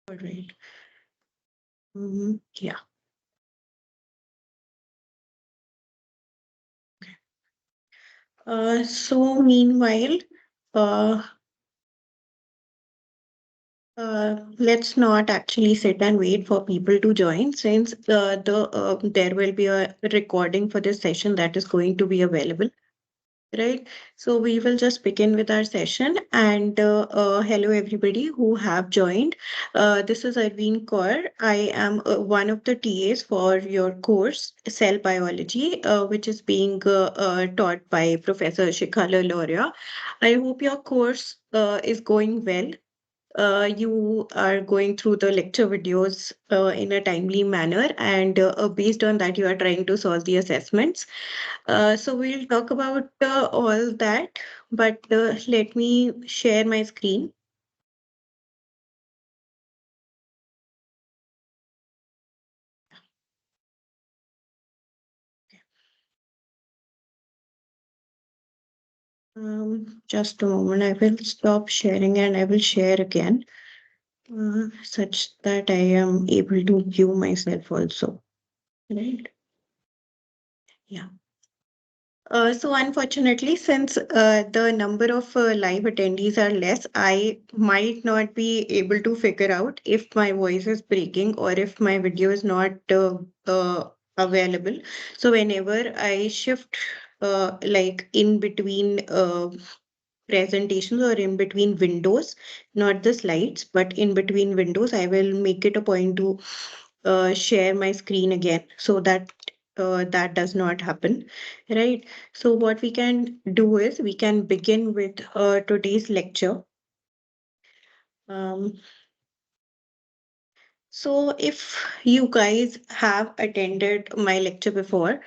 All right. Yeah. So meanwhile, uh, let's not actually sit and wait for people to join, since there will be a recording for this session that is going to be available. Right. So we will just begin with our session. And hello, everybody who have joined. This is Arveen Kaur. I am one of the TAs for your course, Cell Biology, which is being taught by Professor Shikhala Loria. I hope your course is going well. You are going through the lecture videos in a timely manner, and based on that, you are trying to solve the assessments. So we'll talk about all that, but let me share my screen. Just a moment, I will stop sharing and I will share again, such that I am able to view myself also. Right? Yeah. So unfortunately, since the number of live attendees are less, I might not be able to figure out if my voice is breaking or if my video is not available. So whenever I shift like in between presentations or in between windows, not the slides, but in between windows, I will make it a point to share my screen again so that that does not happen, right? So what we can do is we can begin with today's lecture. Um, So if you guys have attended my lecture before,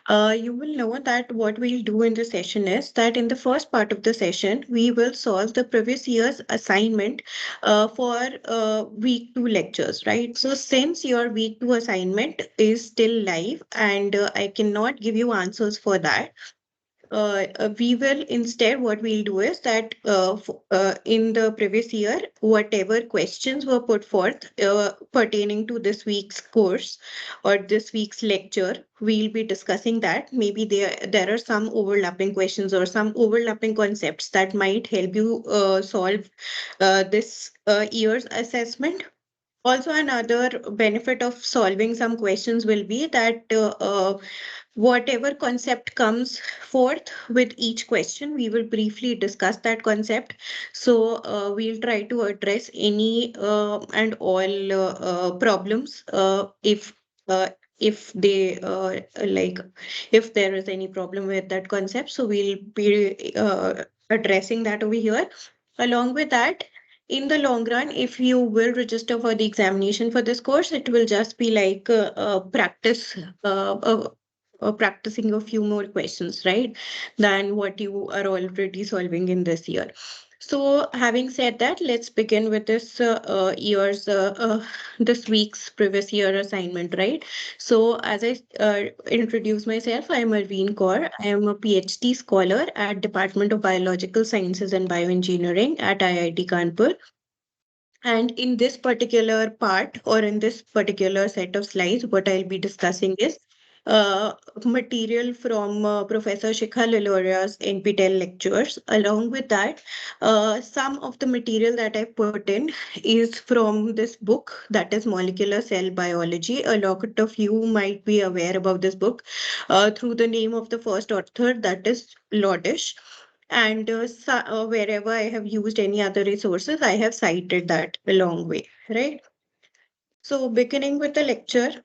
you will know that what we'll do in the session is that in the first part of the session, we will solve the previous year's assignment for week two lectures, right? So since your week two assignment is still live and I cannot give you answers for that, we will instead what we'll do is that in the previous year whatever questions were put forth pertaining to this week's course or this week's lecture, we'll be discussing that. Maybe there are some overlapping questions or some overlapping concepts that might help you solve this year's assessment. Also, another benefit of solving some questions will be that whatever concept comes forth with each question, we will briefly discuss that concept. So we'll try to address any and all problems if they like if there is any problem with that concept. So we'll be addressing that over here. Along with that, in the long run, if you will register for the examination for this course, it will just be like practice, practicing a few more questions, right, than what you are already solving in this year. So, having said that, let's begin with this week's previous year assignment, right? So, as I introduce myself, I am Arveen Kaur. I am a PhD scholar at Department of Biological Sciences and Bioengineering at IIT Kanpur. And in this particular part or in this particular set of slides, what I'll be discussing is uh, material from Professor Shikha Liloria's NPTEL lectures. Along with that, some of the material that I put in is from this book that is Molecular Cell Biology. A lot of you might be aware about this book through the name of the first author, that is Lodish. And wherever I have used any other resources, I have cited that along way, right? So beginning with the lecture,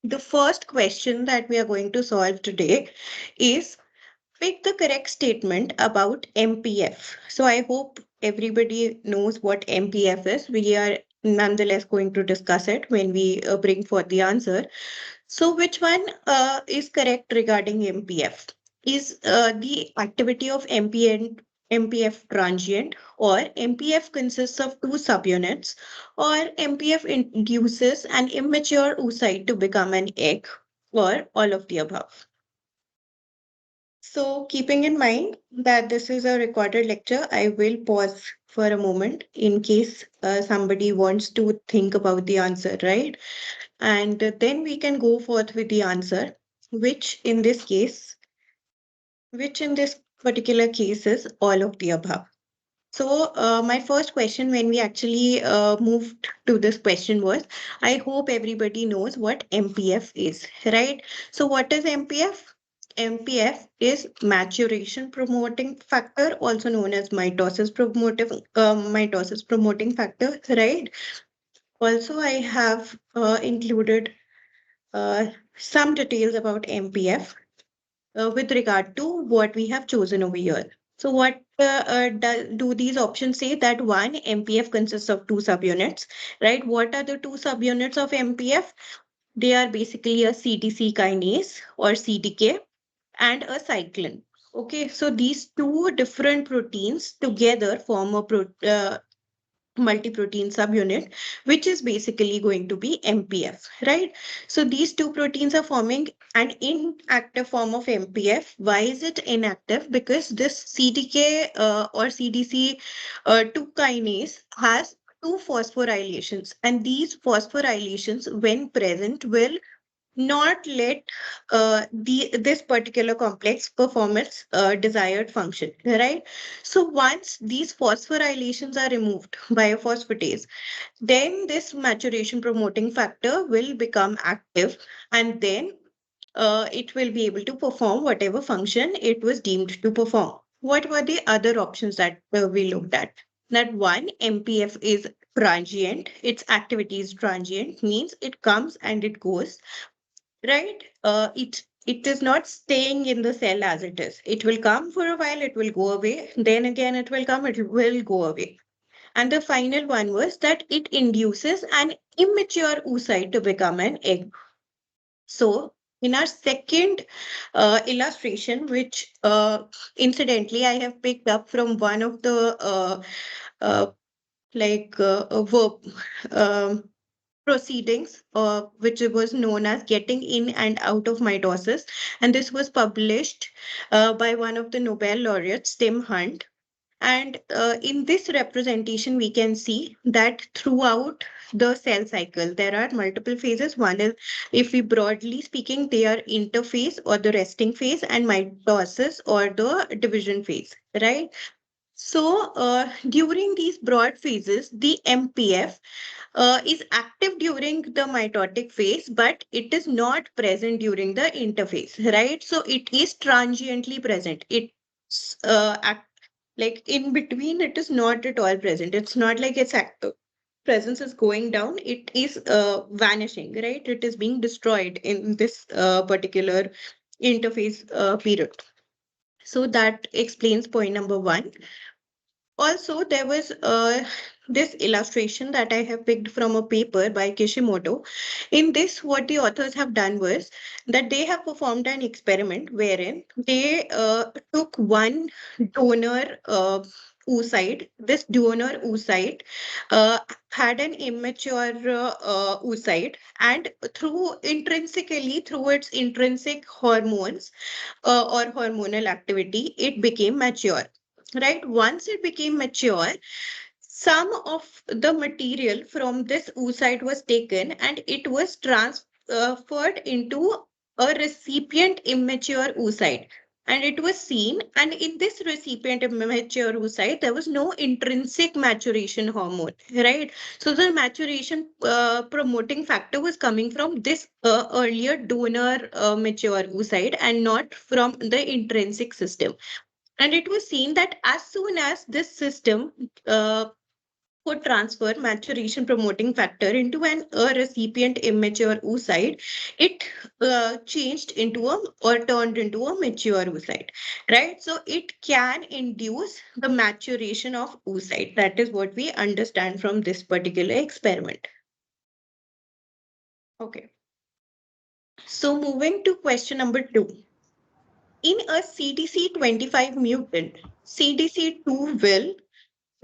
the first question that we are going to solve today is pick the correct statement about MPF. So I hope everybody knows what MPF is. We are nonetheless going to discuss it when we bring forth the answer. So, which one is correct regarding MPF? Is the activity of MPF transient, or MPF consists of two subunits, or MPF induces an immature oocyte to become an egg, or all of the above? So, keeping in mind that this is a recorded lecture, I will pause for a moment in case somebody wants to think about the answer, right? And then we can go forth with the answer, which in this case, which in this particular case is all of the above. So, my first question when we actually moved to this question was, I hope everybody knows what MPF is, right? So, what is MPF? MPF is maturation promoting factor, also known as mitosis promoting factor, right? Also, I have included some details about MPF with regard to what we have chosen over here. So what do these options say? That one, MPF consists of two subunits, right? What are the two subunits of MPF? They are basically a CTC kinase or CDK and a cyclin. Okay, so these two different proteins together form a multi-protein subunit, which is basically going to be MPF, right? So these two proteins are forming an inactive form of MPF. Why is it inactive? Because this CDK or CDC 2 kinase has two phosphorylations, and these phosphorylations, when present, will not let this particular complex perform its desired function, right? So once these phosphorylations are removed by a phosphatase, then this maturation promoting factor will become active, and then it will be able to perform whatever function it was deemed to perform. What were the other options that we looked at? That one, MPF is transient, its activity is transient, means it comes and it goes, right? It is not staying in the cell as it is. It will come for a while, it will go away, then again it will come, it will go away. And the final one was that it induces an immature oocyte to become an egg. So in our second illustration, which incidentally I have picked up from one of the uh, verb proceedings, which was known as getting in and out of mitosis. And this was published by one of the Nobel laureates, Tim Hunt. And in this representation, we can see that throughout the cell cycle, there are multiple phases. One is, if we broadly speaking, they are interphase or the resting phase, and mitosis or the division phase, right? So, during these broad phases, the MPF is active during the mitotic phase, but it is not present during the interphase, right? So, it is transiently present. It's like in between, it is not at all present. It's not like its active presence is going down. It is vanishing, right? It is being destroyed in this particular interphase period. So, that explains point number one. Also, there was this illustration that I have picked from a paper by Kishimoto. In this, what the authors have done was that they have performed an experiment wherein they took one donor oocyte. This donor oocyte uh, had an immature oocyte, and through its intrinsic hormones or hormonal activity, it became mature, right? Once it became mature, some of the material from this oocyte was taken and it was transferred into a recipient immature oocyte. And it was seen, and in this recipient immature oocyte, there was no intrinsic maturation hormone, right? So the maturation promoting factor was coming from this earlier donor mature oocyte and not from the intrinsic system. And it was seen that as soon as this system could transfer maturation promoting factor into a recipient immature oocyte, it changed into a or turned into a mature oocyte, right? So it can induce the maturation of oocyte. That is what we understand from this particular experiment. Okay. So moving to question number two. In a CDC25 mutant, CDC2 will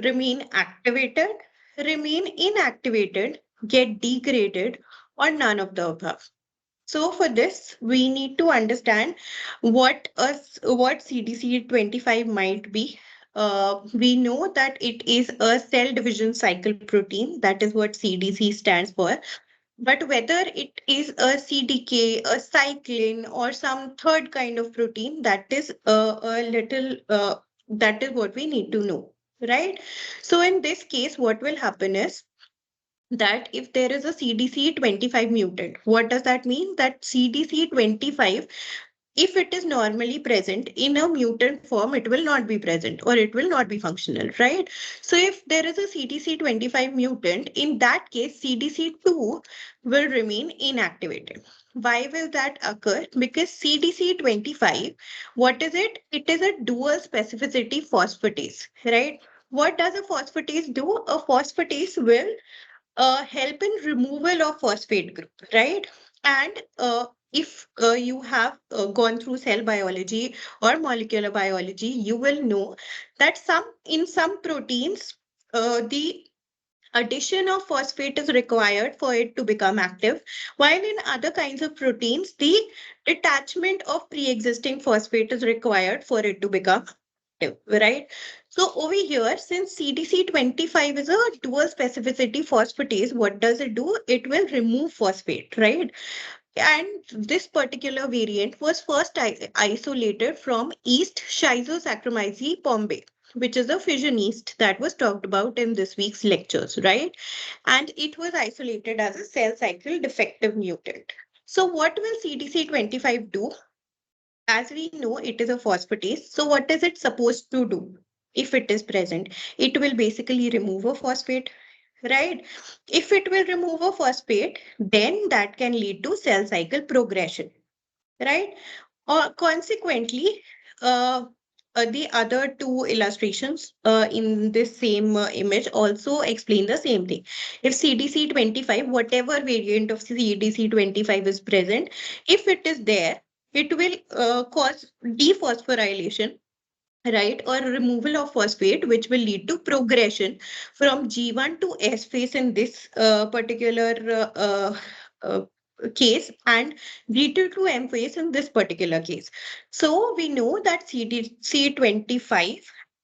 remain activated, remain inactivated, get degraded, or none of the above. So for this, we need to understand what CDC25 might be. We know that it is a cell division cycle protein. That is what CDC stands for. But whether it is a CDK, a cyclin, or some third kind of protein, that is what we need to know, right? So in this case, what will happen is that if there is a CDC25 mutant, what does that mean? That CDC25, if it is normally present in a mutant form, it will not be present or it will not be functional, right? So if there is a CDC25 mutant, in that case, CDC2 will remain inactivated. Why will that occur? Because CDC25, what is it? It is a dual specificity phosphatase, right? What does a phosphatase do? A phosphatase will help in removal of phosphate group, right? And if you have gone through cell biology or molecular biology, you will know that some proteins, the addition of phosphate is required for it to become active, while in other kinds of proteins, the detachment of pre-existing phosphate is required for it to become active, right? So over here, since CDC25 is a dual specificity phosphatase, what does it do? It will remove phosphate, right? And this particular variant was first isolated from East Schizosaccharomyces pombe, which is a fusion yeast that was talked about in this week's lectures, right? And it was isolated as a cell cycle defective mutant. So what will CDC25 do? As we know, it is a phosphatase. So what is it supposed to do if it is present? It will basically remove a phosphate, right? If it will remove a phosphate, then that can lead to cell cycle progression, right? Or consequently, uh, the other two illustrations in this same image also explain the same thing. If CDC25, whatever variant of CDC25 is present, if it is there, it will cause dephosphorylation, right, or removal of phosphate, which will lead to progression from G1 to S phase in this particular uh, case, and G2 to M phase in this particular case. So we know that CDC25,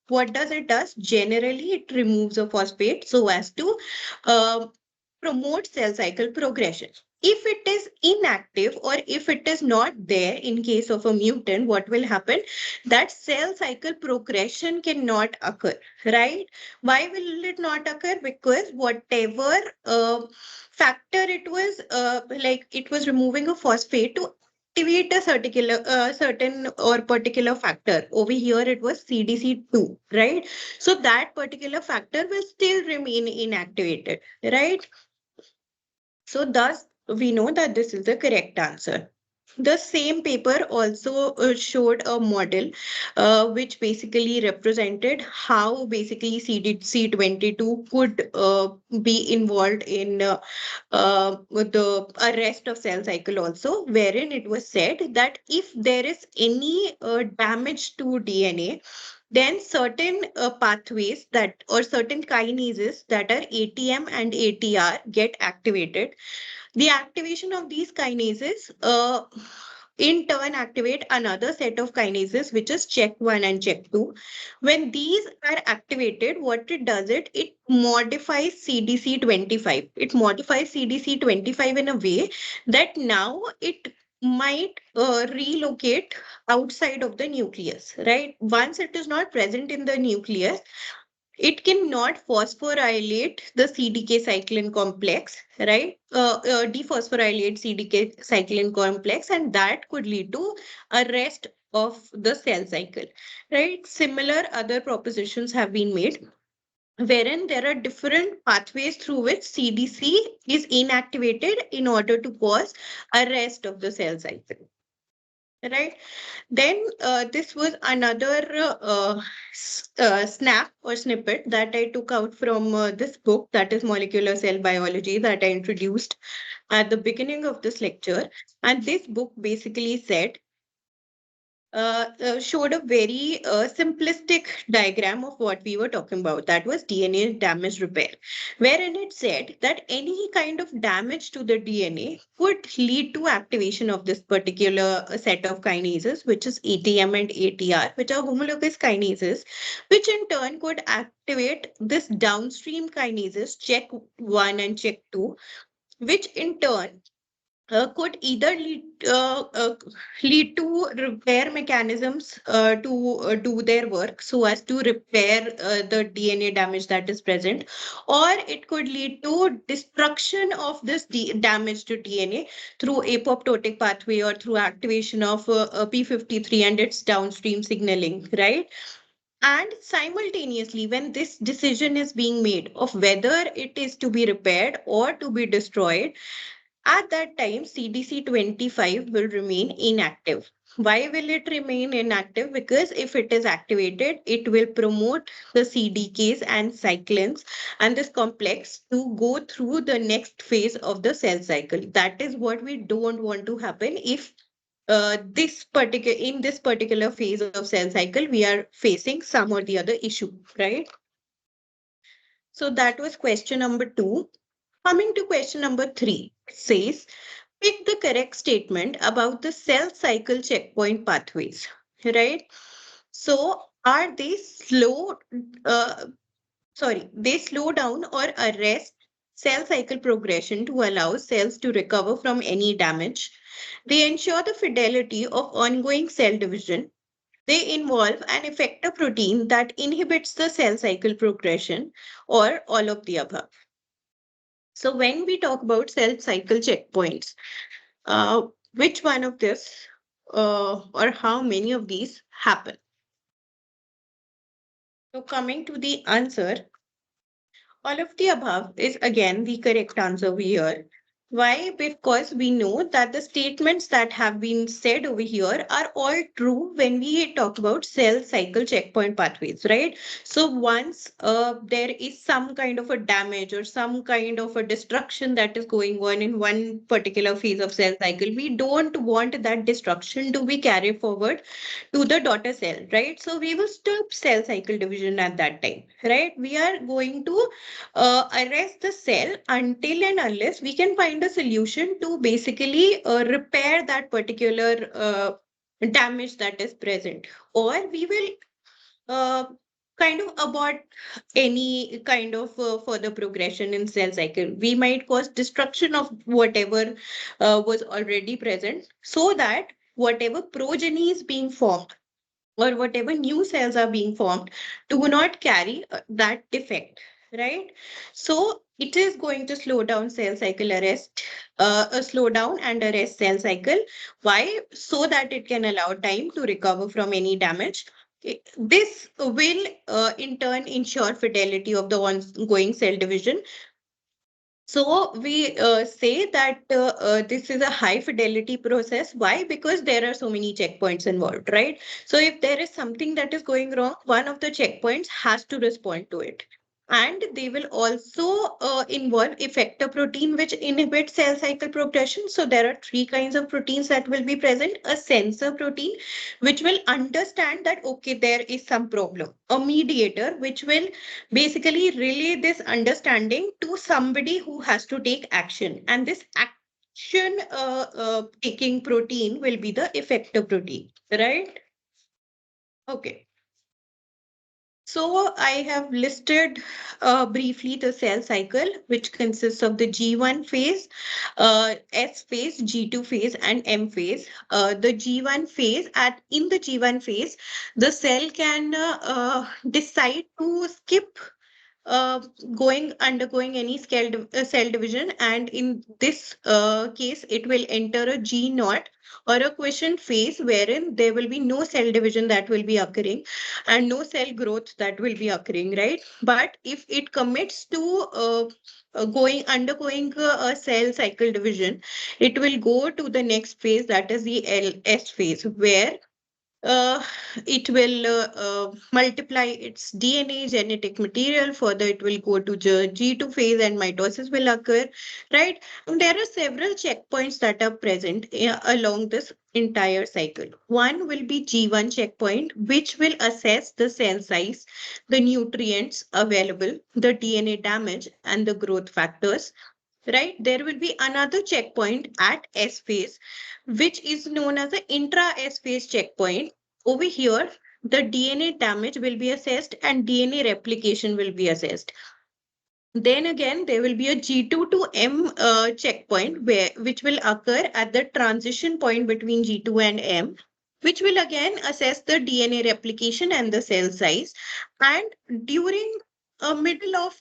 what does it does? Generally, it removes a phosphate so as to uh, promote cell cycle progression. If it is inactive or if it is not there in case of a mutant, what will happen? That cell cycle progression cannot occur, right? Why will it not occur? Because whatever factor it was, like it was removing a phosphate to activate a certain or particular factor. Over here, it was CDC2, right? So that particular factor will still remain inactivated, right? So thus, we know that this is the correct answer. The same paper also showed a model which basically represented how basically CDC22 could be involved in with the arrest of cell cycle also, wherein it was said that if there is any damage to DNA, then certain pathways that or certain kinases that are ATM and ATR get activated. The activation of these kinases in turn activate another set of kinases, which is check 1 and check 2. When these are activated, what it does, it modifies CDC25. It modifies CDC25 in a way that now it might relocate outside of the nucleus, right? Once it is not present in the nucleus, it cannot phosphorylate the CDK cyclin complex, right? Dephosphorylate CDK cyclin complex, and that could lead to arrest of the cell cycle, right? Similar other propositions have been made, wherein there are different pathways through which CDC is inactivated in order to cause arrest of the cell cycle, right? Then this was another snap or snippet that I took out from this book, that is Molecular Cell Biology, that I introduced at the beginning of this lecture. And this book basically said showed a very simplistic diagram of what we were talking about. That was DNA damage repair, wherein it said that any kind of damage to the DNA could lead to activation of this particular set of kinases, which is ATM and ATR, which are homologous kinases, which in turn could activate this downstream kinases, check 1 and check 2, which in turn could either lead to repair mechanisms to do their work so as to repair the DNA damage that is present, or it could lead to destruction of this damage to DNA through apoptotic pathway or through activation of P53 and its downstream signaling, right? And simultaneously, when this decision is being made of whether it is to be repaired or to be destroyed, at that time, CDC 25 will remain inactive. Why will it remain inactive? Because if it is activated, it will promote the CDKs and cyclins and this complex to go through the next phase of the cell cycle. That is what we don't want to happen if this particular phase of cell cycle we are facing some or the other issue, right? So that was question number 2. Coming to question number 3, it says, pick the correct statement about the cell cycle checkpoint pathways, right? So are they uh, they slow down or arrest cell cycle progression to allow cells to recover from any damage. They ensure the fidelity of ongoing cell division. They involve an effector protein that inhibits the cell cycle progression, or all of the above. So when we talk about cell cycle checkpoints, which one of this or how many of these happen? So coming to the answer, all of the above is again the correct answer over here. Why? Because we know that the statements that have been said over here are all true when we talk about cell cycle checkpoint pathways, right? So once there is some kind of a damage or some kind of a destruction that is going on in one particular phase of cell cycle, we don't want that destruction to be carried forward to the daughter cell, right? So we will stop cell cycle division at that time, right? We are going to arrest the cell until and unless we can find a solution to basically repair that particular damage that is present, or we will uh, kind of abort any kind of further progression in cell cycle. We might cause destruction of whatever was already present so that whatever progeny is being formed or whatever new cells are being formed do not carry that defect, right? So it is going to slow down cell cycle arrest, slow down and arrest cell cycle. Why? So that it can allow time to recover from any damage. This will in turn ensure fidelity of the ongoing cell division. So we say that this is a high fidelity process. Why? Because there are so many checkpoints involved, right? So if there is something that is going wrong, one of the checkpoints has to respond to it. And they will also involve effector protein, which inhibits cell cycle progression. So there are three kinds of proteins that will be present. A sensor protein, which will understand that, okay, there is some problem. A mediator, which will basically relay this understanding to somebody who has to take action. And this action taking protein will be the effector protein, right? Okay. So I have listed briefly the cell cycle, which consists of the G1 phase, S phase, G2 phase, and M phase. The G1 phase, in the G1 phase, the cell can decide to skip uh, undergoing any cell division, and in this case it will enter a G naught or a quiescent phase, wherein there will be no cell division that will be occurring and no cell growth that will be occurring, right? But if it commits to going undergoing a cell cycle division, it will go to the next phase, that is the LS phase, where uh, it will multiply its DNA genetic material. Further, it will go to the G2 phase and mitosis will occur, right? And there are several checkpoints that are present along this entire cycle. One will be G1 checkpoint, which will assess the cell size, the nutrients available, the DNA damage, and the growth factors. Right, there will be another checkpoint at S phase, which is known as the intra-S phase checkpoint. Over here, the DNA damage will be assessed and DNA replication will be assessed. Then again, there will be a G2 to M checkpoint which will occur at the transition point between G2 and M, which will again assess the DNA replication and the cell size. And during a middle of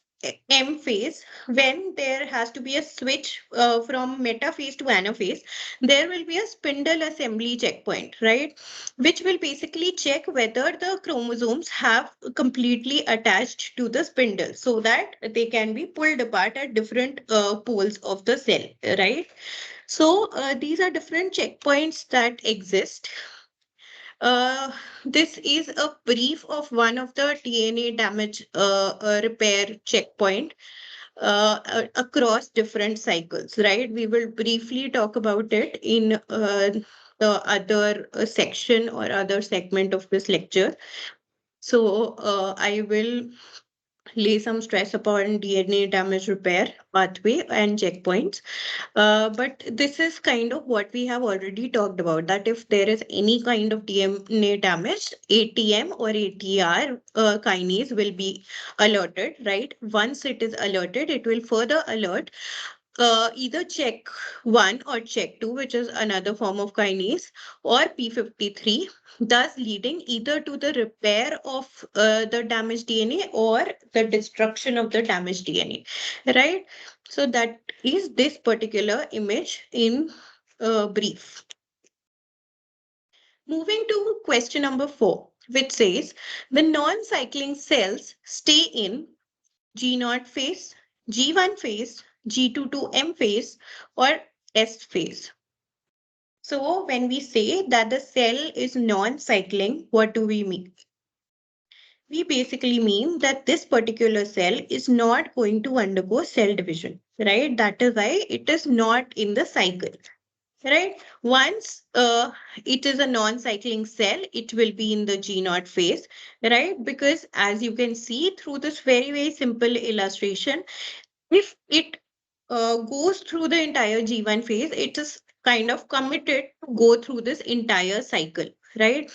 M phase, when there has to be a switch from metaphase to anaphase, there will be a spindle assembly checkpoint, right? Which will basically check whether the chromosomes have completely attached to the spindle so that they can be pulled apart at different poles of the cell, right? So these are different checkpoints that exist. uh, this is a brief of one of the DNA damage repair checkpoint across different cycles, right? We will briefly talk about it in the other section or other segment of this lecture. So I will lay some stress upon DNA damage repair pathway and checkpoints. But this is kind of what we have already talked about, that if there is any kind of DNA damage, ATM or ATR kinase will be alerted, right? Once it is alerted, it will further alert either check 1 or check 2, which is another form of kinase, or P53, thus leading either to the repair of the damaged DNA or the destruction of the damaged DNA, right? So that is this particular image in brief. Moving to question number 4, which says the non-cycling cells stay in G0 phase, G1 phase, G2 to M phase, or S phase. So when we say that the cell is non-cycling, what do we mean? We basically mean that this particular cell is not going to undergo cell division, right? That is why it is not in the cycle, right? Once it is a non-cycling cell, it will be in the G0 phase, right? Because as you can see through this very, very simple illustration, if it goes through the entire G1 phase, it is kind of committed to go through this entire cycle, right?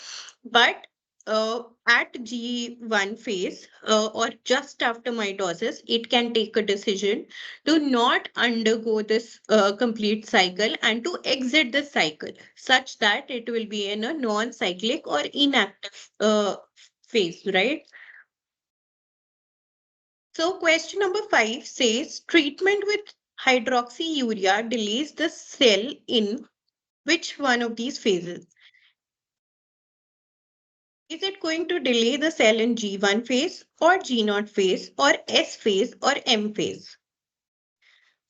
But at G1 phase or just after mitosis, it can take a decision to not undergo this complete cycle and to exit the cycle such that it will be in a non-cyclic or inactive phase, right? So question number 5 says treatment with hydroxyurea delays the cell in which one of these phases? Is it going to delay the cell in G1 phase or G0 phase or S phase or M phase?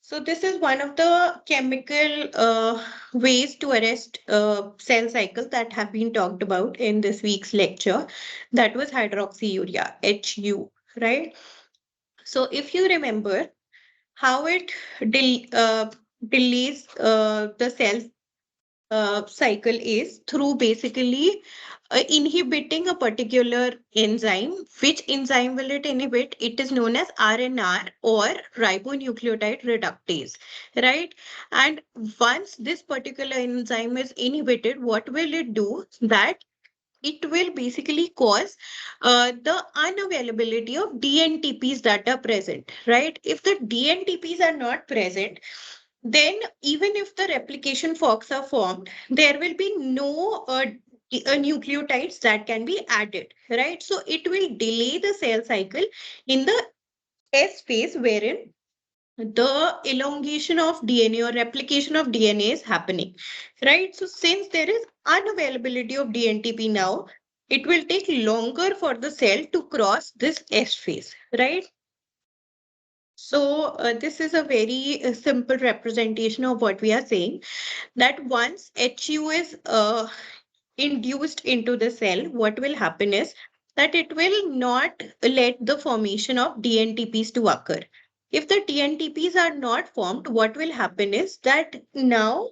So this is one of the chemical ways to arrest cell cycles that have been talked about in this week's lecture. That was hydroxyurea, HU, right? So if you remember, how it delays the cell cycle is through basically inhibiting a particular enzyme. Which enzyme will it inhibit? It is known as RNR or ribonucleotide reductase, right? And once this particular enzyme is inhibited, what will it do? That it will basically cause the unavailability of DNTPs that are present, right? If the DNTPs are not present, then even if the replication forks are formed, there will be no nucleotides that can be added, right? So it will delay the cell cycle in the S phase, wherein the elongation of DNA or replication of DNA is happening, right? So since there is unavailability of DNTP now, it will take longer for the cell to cross this S phase, right? So this is a very simple representation of what we are saying, that once HU is induced into the cell, what will happen is that it will not let the formation of DNTPs to occur. If the DNTPs are not formed, what will happen is that now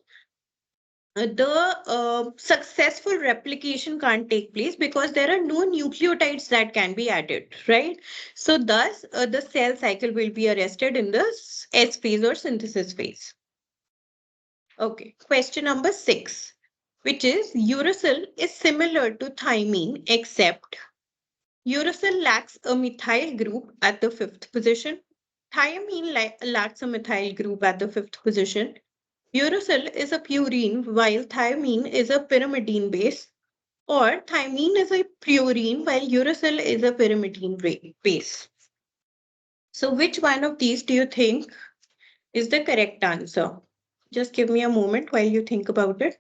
the successful replication can't take place because there are no nucleotides that can be added, right? So thus the cell cycle will be arrested in the S phase or synthesis phase. Okay, question number 6, which is uracil is similar to thymine except uracil lacks a methyl group at the 5th position. Thiamine lacks a methyl group at the 5th position. Uracil is a purine while thiamine is a pyrimidine base, or thymine is a purine while uracil is a pyrimidine base. So which one of these do you think is the correct answer? Just give me a moment while you think about it.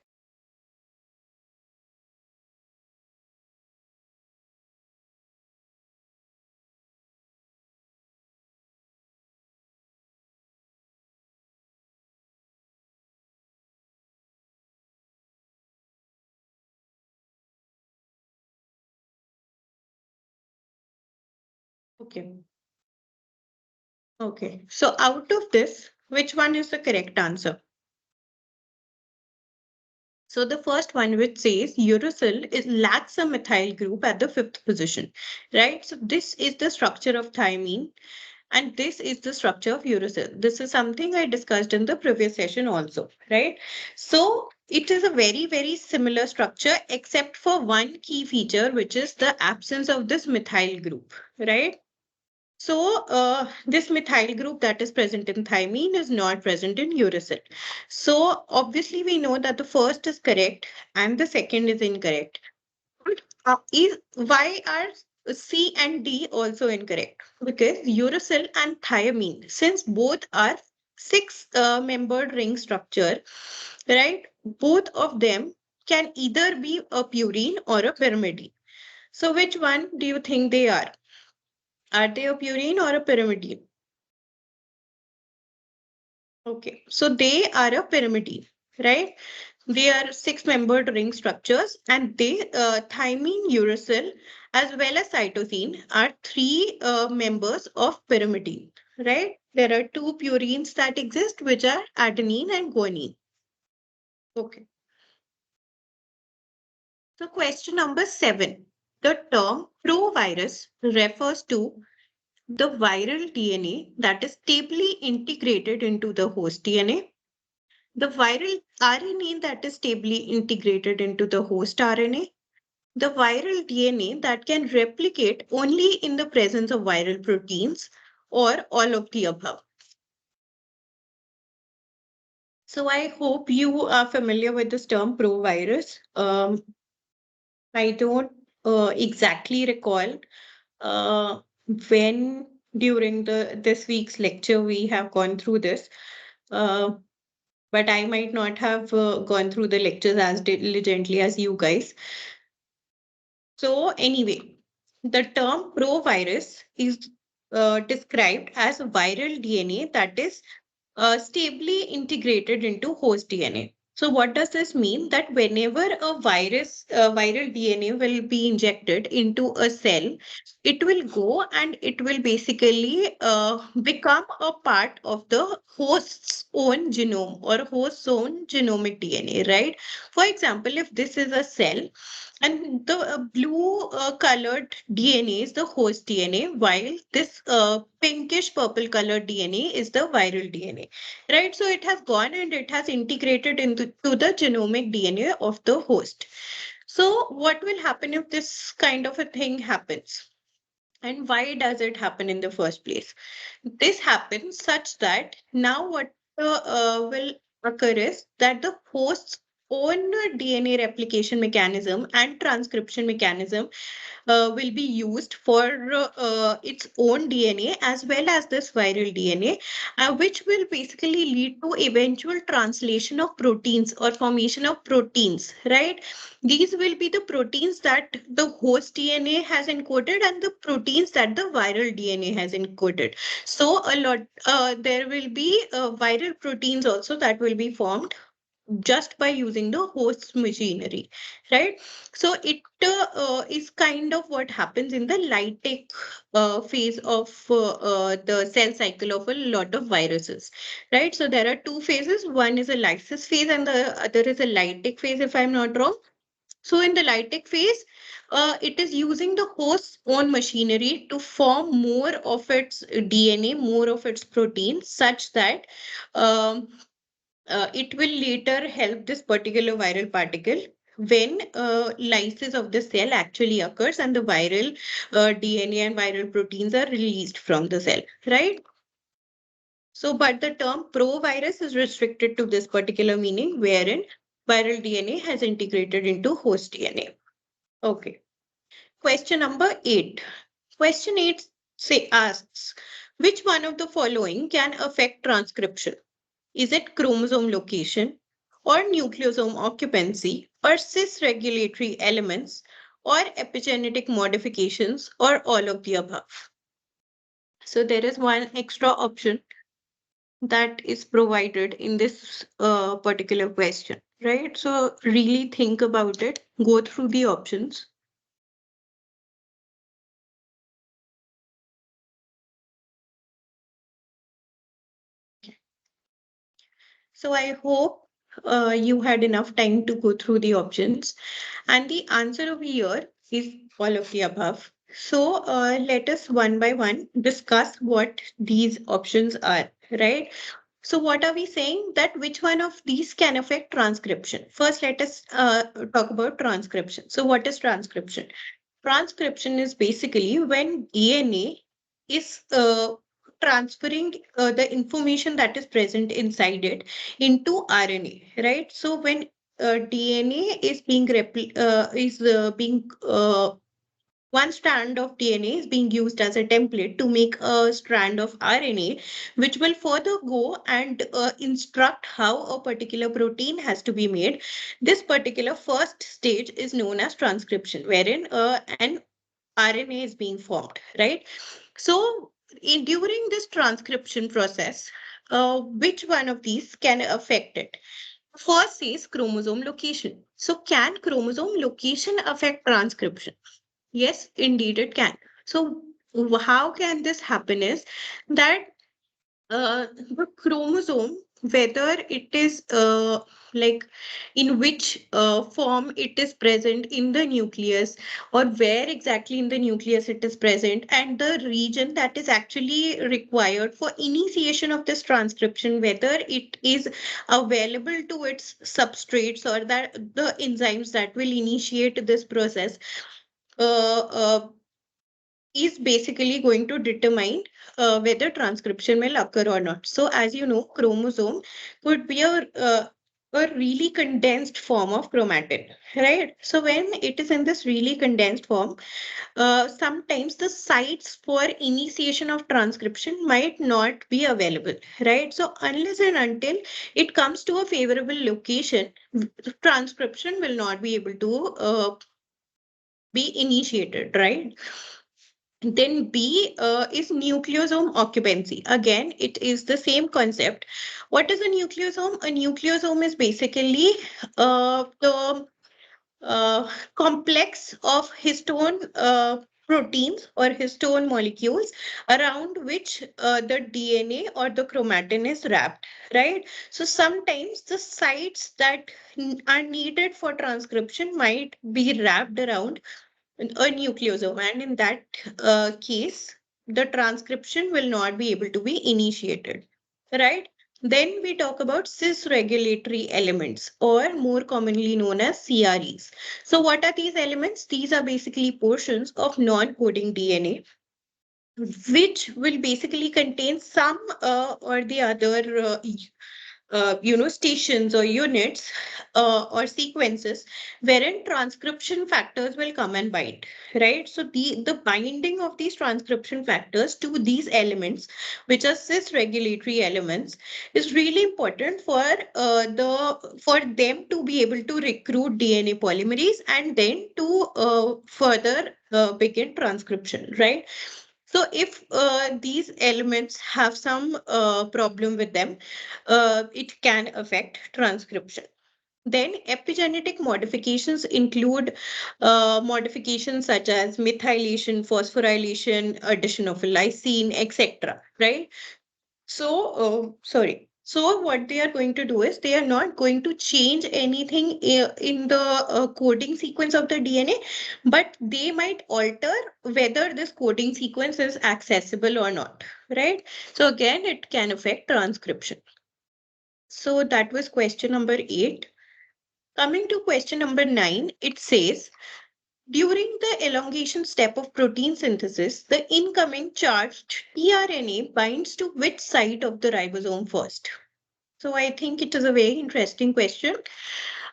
Okay. Okay. So out of this, which one is the correct answer? So the first one, which says uracil lacks a methyl group at the 5th position, right? So this is the structure of thymine and this is the structure of uracil. This is something I discussed in the previous session also, right? So it is a very, very similar structure except for one key feature, which is the absence of this methyl group, right? So this methyl group that is present in thymine is not present in uracil. So obviously we know that the first is correct and the second is incorrect. Why are C and D also incorrect? Because uracil and thiamine, since both are six membered ring structure, right? Both of them can either be a purine or a pyrimidine. So which one do you think they are? Are they a purine or a pyrimidine? Okay, so they are a pyrimidine, right? They are six-membered ring structures, and they thymine, uracil, as well as cytosine are three members of pyrimidine, right? There are two purines that exist, which are adenine and guanine. Okay. So question number 7. The term provirus refers to the viral DNA that is stably integrated into the host DNA. The viral RNA that is stably integrated into the host RNA, the viral DNA that can replicate only in the presence of viral proteins, or all of the above. So I hope you are familiar with this term provirus. I don't exactly recall uh, when during this week's lecture we have gone through this. Uh, but I might not have gone through the lectures as diligently as you guys. So anyway, the term provirus is described as viral DNA that is stably integrated into host DNA. So what does this mean? That whenever a viral DNA will be injected into a cell, it will go and it will basically become a part of the host's own genome or host's own genomic DNA, right? For example, if this is a cell, and the blue colored DNA is the host DNA, while this pinkish purple colored DNA is the viral DNA, right? So it has gone and it has integrated into the genomic DNA of the host. So what will happen if this kind of a thing happens? And why does it happen in the first place? This happens such that now what will occur is that the host's own DNA replication mechanism and transcription mechanism will be used for its own DNA as well as this viral DNA, which will basically lead to eventual translation of proteins or formation of proteins, right? These will be the proteins that the host DNA has encoded and the proteins that the viral DNA has encoded. So there will be viral proteins also that will be formed just by using the host machinery, right? So it is kind of what happens in the lytic phase of the cell cycle of a lot of viruses, right? So there are two phases. One is a lysis phase and the other is a lytic phase, if I'm not wrong. So in the lytic phase, it is using the host's own machinery to form more of its DNA, more of its protein, such that um, it will later help this particular viral particle when lysis of the cell actually occurs and the viral DNA and viral proteins are released from the cell, right? So, but the term provirus is restricted to this particular meaning wherein viral DNA has integrated into host DNA. Okay. Question number 8. Question 8 asks, which one of the following can affect transcription? Is it chromosome location or nucleosome occupancy or cis-regulatory elements or epigenetic modifications or all of the above? So there is one extra option that is provided in this particular question, right? So really think about it, go through the options. So I hope you had enough time to go through the options. And the answer over here is all of the above. So let us one by one discuss what these options are, right? So what are we saying? That which one of these can affect transcription? First, let us talk about transcription. So what is transcription? Transcription is basically when DNA is transferring the information that is present inside it into RNA, right? So when DNA is being one strand of DNA is being used as a template to make a strand of RNA, which will further go and instruct how a particular protein has to be made. This particular first stage is known as transcription, wherein an RNA is being formed, right? So, during this transcription process, which one of these can affect it? First is chromosome location. So, can chromosome location affect transcription? Yes, indeed it can. So how can this happen is that the chromosome, whether it is like in which form it is present in the nucleus or where exactly in the nucleus it is present and the region that is actually required for initiation of this transcription, whether it is available to its substrates or that the enzymes that will initiate this process uh, uh, is basically going to determine whether transcription will occur or not. So, as you know, chromosome could be a really condensed form of chromatin, right? So, when it is in this really condensed form, sometimes the sites for initiation of transcription might not be available, right? So, unless and until it comes to a favorable location, transcription will not be able to be initiated, right? Then B is nucleosome occupancy. Again, it is the same concept. What is a nucleosome? A nucleosome is basically the complex of histone proteins or histone molecules around which the DNA or the chromatin is wrapped, right? So sometimes the sites that are needed for transcription might be wrapped around a nucleosome, and in that case, the transcription will not be able to be initiated, right? Then we talk about cis-regulatory elements, or more commonly known as CREs. So what are these elements? These are basically portions of non-coding DNA which will basically contain some or the other stations or units or sequences wherein transcription factors will come and bind, right? So the binding of these transcription factors to these elements, which are cis regulatory elements, is really important for them to be able to recruit DNA polymerase and then to further begin transcription, right? So if these elements have some problem with them, it can affect transcription. Then epigenetic modifications include modifications such as methylation, phosphorylation, addition of a lysine, etc. Right? So what they are going to do is they are not going to change anything in the coding sequence of the DNA, but they might alter whether this coding sequence is accessible or not, right? So again, it can affect transcription. So that was question number 8. Coming to question number 9, it says, during the elongation step of protein synthesis, the incoming charged tRNA binds to which site of the ribosome first? So I think it is a very interesting question.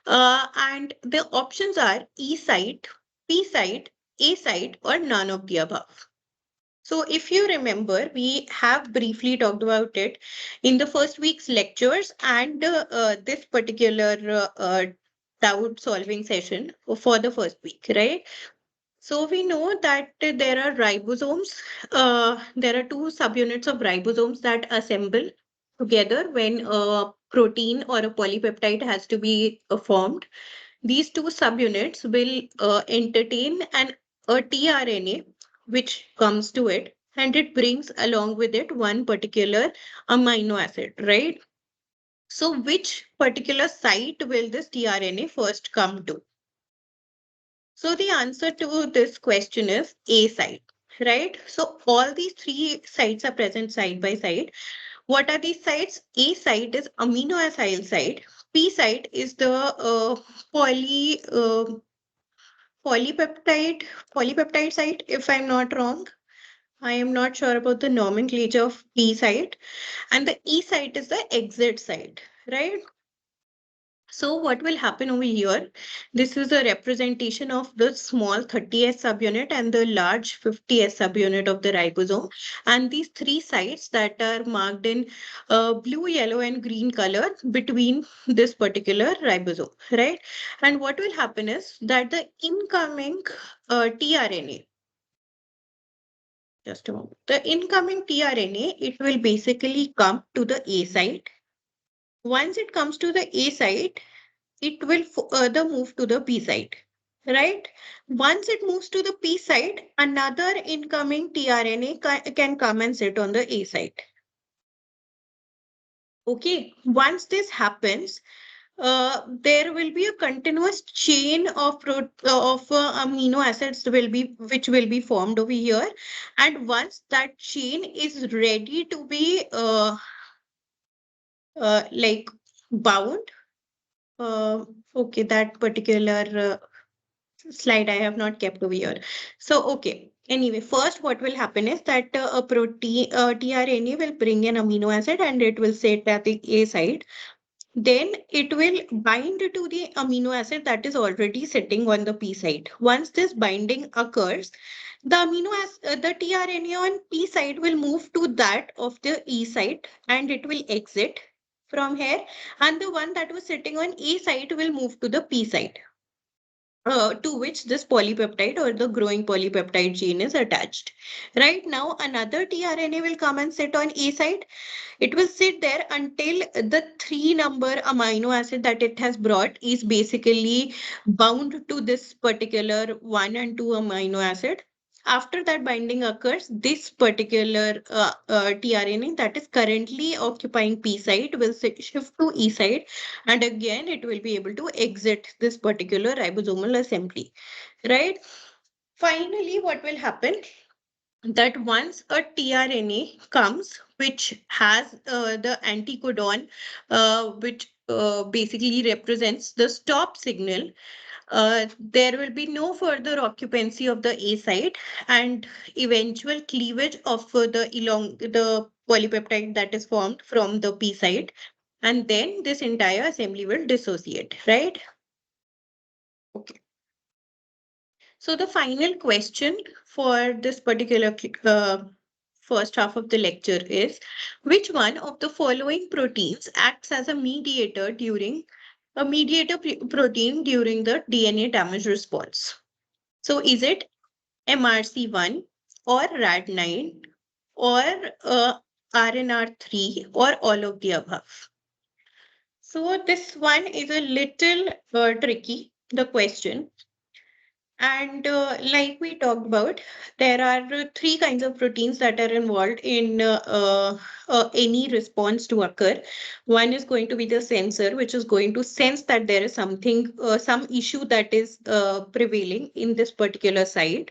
And the options are E site, P site, A site, or none of the above. So if you remember, we have briefly talked about it in the first week's lectures and this particular doubt solving session for the first week, right? So we know that there are ribosomes. There are two subunits of ribosomes that assemble together when a protein or a polypeptide has to be formed. These two subunits will entertain a tRNA which comes to it, and it brings along with it one particular amino acid, right? So which particular site will this tRNA first come to? So the answer to this question is A site, right? So all these three sites are present side by side. What are these sites? A site is amino acyl site. P site is the polypeptide polypeptide site, if I'm not wrong. I am not sure about the nomenclature of P site. And the E site is the exit site, right? So what will happen over here? This is a representation of the small 30S subunit and the large 50S subunit of the ribosome. And these three sites that are marked in blue, yellow, and green color between this particular ribosome, right? And what will happen is that the incoming tRNA, just a moment, the incoming tRNA, it will basically come to the A site. Once it comes to the A site, it will further move to the P side, right? Once it moves to the P side, another incoming tRNA can come and sit on the A side. Okay, once this happens, there will be a continuous chain of amino acids which will be formed over here, and once that chain is ready to be like bound, uh, okay, that particular slide I have not kept over here. So, okay. Anyway, first what will happen is that a protein tRNA will bring an amino acid and it will sit at the A side. Then it will bind to the amino acid that is already sitting on the P side. Once this binding occurs, the tRNA on P side will move to that of the E side and it will exit from here, and the one that was sitting on A side will move to the P side, to which this polypeptide or the growing polypeptide gene is attached. Right now, another tRNA will come and sit on A side. It will sit there until the 3-number amino acid that it has brought is basically bound to this particular 1 and 2 amino acid. After that binding occurs, this particular tRNA that is currently occupying P site will shift to E site, and again it will be able to exit this particular ribosomal assembly, right? Finally, what will happen? That once a tRNA comes, which has the anticodon, which basically represents the stop signal, there will be no further occupancy of the A site and eventual cleavage of the polypeptide that is formed from the P site. And then this entire assembly will dissociate, right? Okay. So the final question for this particular first half of the lecture is, which one of the following proteins acts as a mediator protein during the DNA damage response? So is it MRC1 or RAD9 or RNR3 or all of the above? So this one is a little tricky, the question. And like we talked about, there are three kinds of proteins that are involved in any response to occur. One is going to be the sensor, which is going to sense that there is something, some issue that is prevailing in this particular site.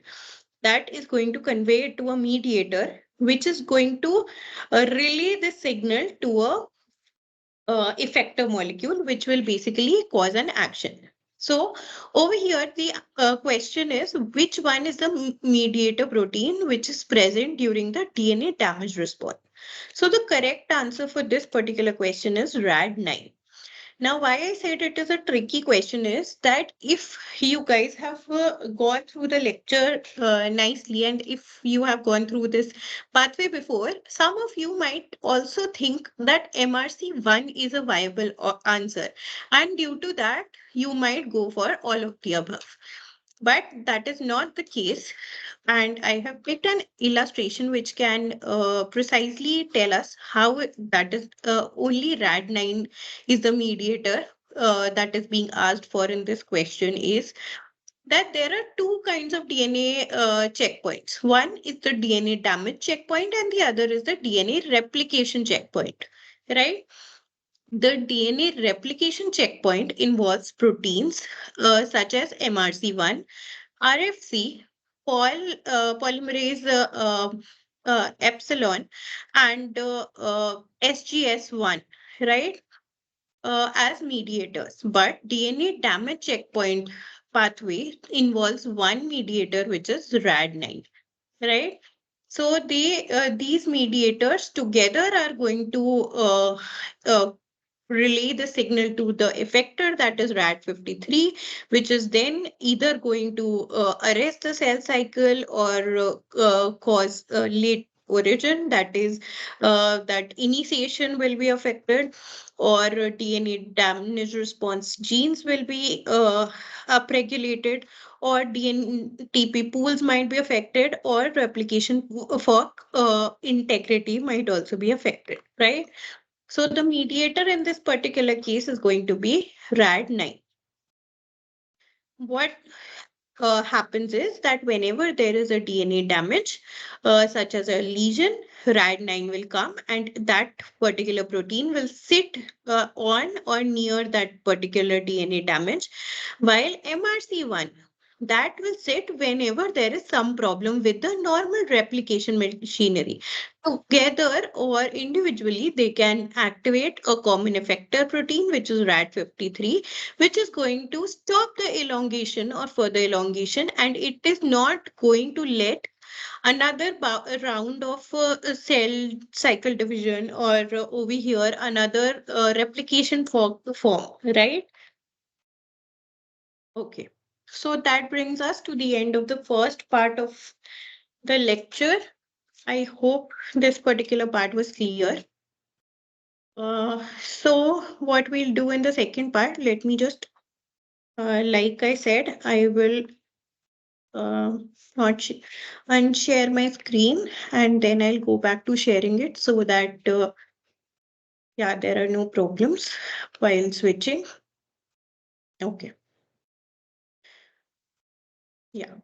That is going to convey it to a mediator, which is going to relay the signal to a effector molecule, which will basically cause an action. So over here, the question is, which one is the mediator protein which is present during the DNA damage response? So the correct answer for this particular question is RAD9. Now, why I said it is a tricky question is that if you guys have gone through the lecture nicely, and if you have gone through this pathway before, some of you might also think that MRC1 is a viable answer. And due to that, you might go for all of the above. But that is not the case. And I have picked an illustration which can precisely tell us how that is only RAD9 is the mediator that is being asked for in this question is that there are two kinds of DNA checkpoints. One is the DNA damage checkpoint and the other is the DNA replication checkpoint, right? The DNA replication checkpoint involves proteins such as MRC1, RFC, polymerase epsilon, and SGS1, right? As mediators. But DNA damage checkpoint pathway involves one mediator, which is RAD9, right? So these mediators together are going to relay the signal to the effector, that is RAD53, which is then either going to arrest the cell cycle or cause late origin, that is that initiation will be affected, or DNA damage response genes will be upregulated, or DNTP pools might be affected, or replication fork integrity might also be affected, right? So the mediator in this particular case is going to be RAD9. What happens is that whenever there is a DNA damage, such as a lesion, RAD9 will come and that particular protein will sit on or near that particular DNA damage, while MRC1 that will sit whenever there is some problem with the normal replication machinery. Together or individually, they can activate a common effector protein, which is RAD53, which is going to stop the elongation or further elongation, and it is not going to let another round of cell cycle division or over here another replication form, right? Okay. So that brings us to the end of the first part of the lecture. I hope this particular part was clear. So what we'll do in the second part, let me just, like I said, I will uh, not unshare my screen and then I'll go back to sharing it so that, yeah, there are no problems while switching. Okay, yeah,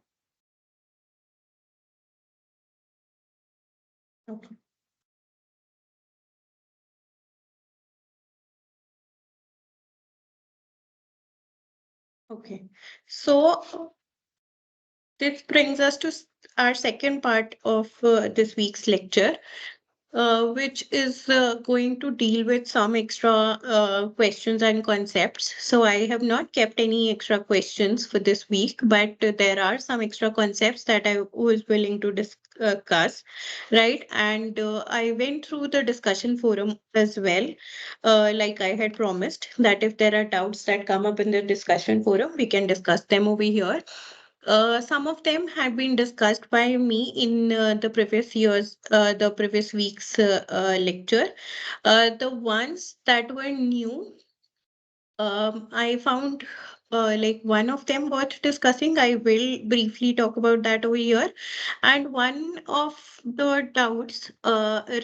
okay, okay. So this brings us to our second part of this week's lecture, which is going to deal with some extra questions and concepts. So I have not kept any extra questions for this week, but there are some extra concepts that I was willing to discuss, right? And I went through the discussion forum as well, like I had promised that if there are doubts that come up in the discussion forum, we can discuss them over here. Some of them had been discussed by me in the previous week's lecture. The ones that were new, I found like one of them worth discussing. I will briefly talk about that over here. And one of the doubts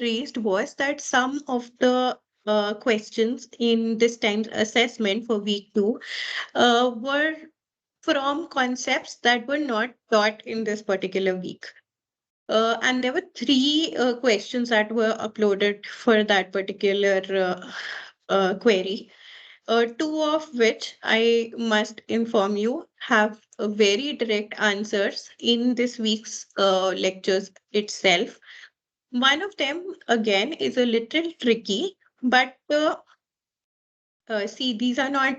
raised was that some of the questions in this time's assessment for week 2 were from concepts that were not taught in this particular week. And there were three questions that were uploaded for that particular query. Two of which I must inform you have very direct answers in this week's lectures itself. One of them, again, is a little tricky, but see, these are not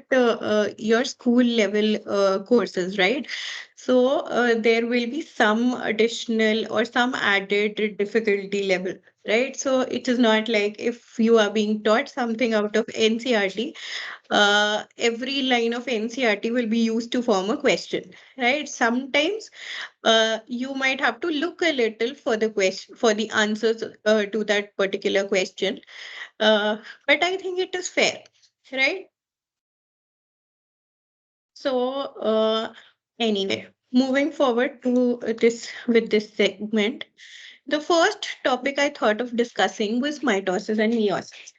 your school level courses, right? So there will be some additional or some added difficulty level, right? So it is not like if you are being taught something out of NCRT, every line of NCRT will be used to form a question, right? Sometimes you might have to look a little for the question for the answers to that particular question. But I think it is fair, right? So, anyway, moving forward to this with this segment, the first topic I thought of discussing was mitosis and meiosis,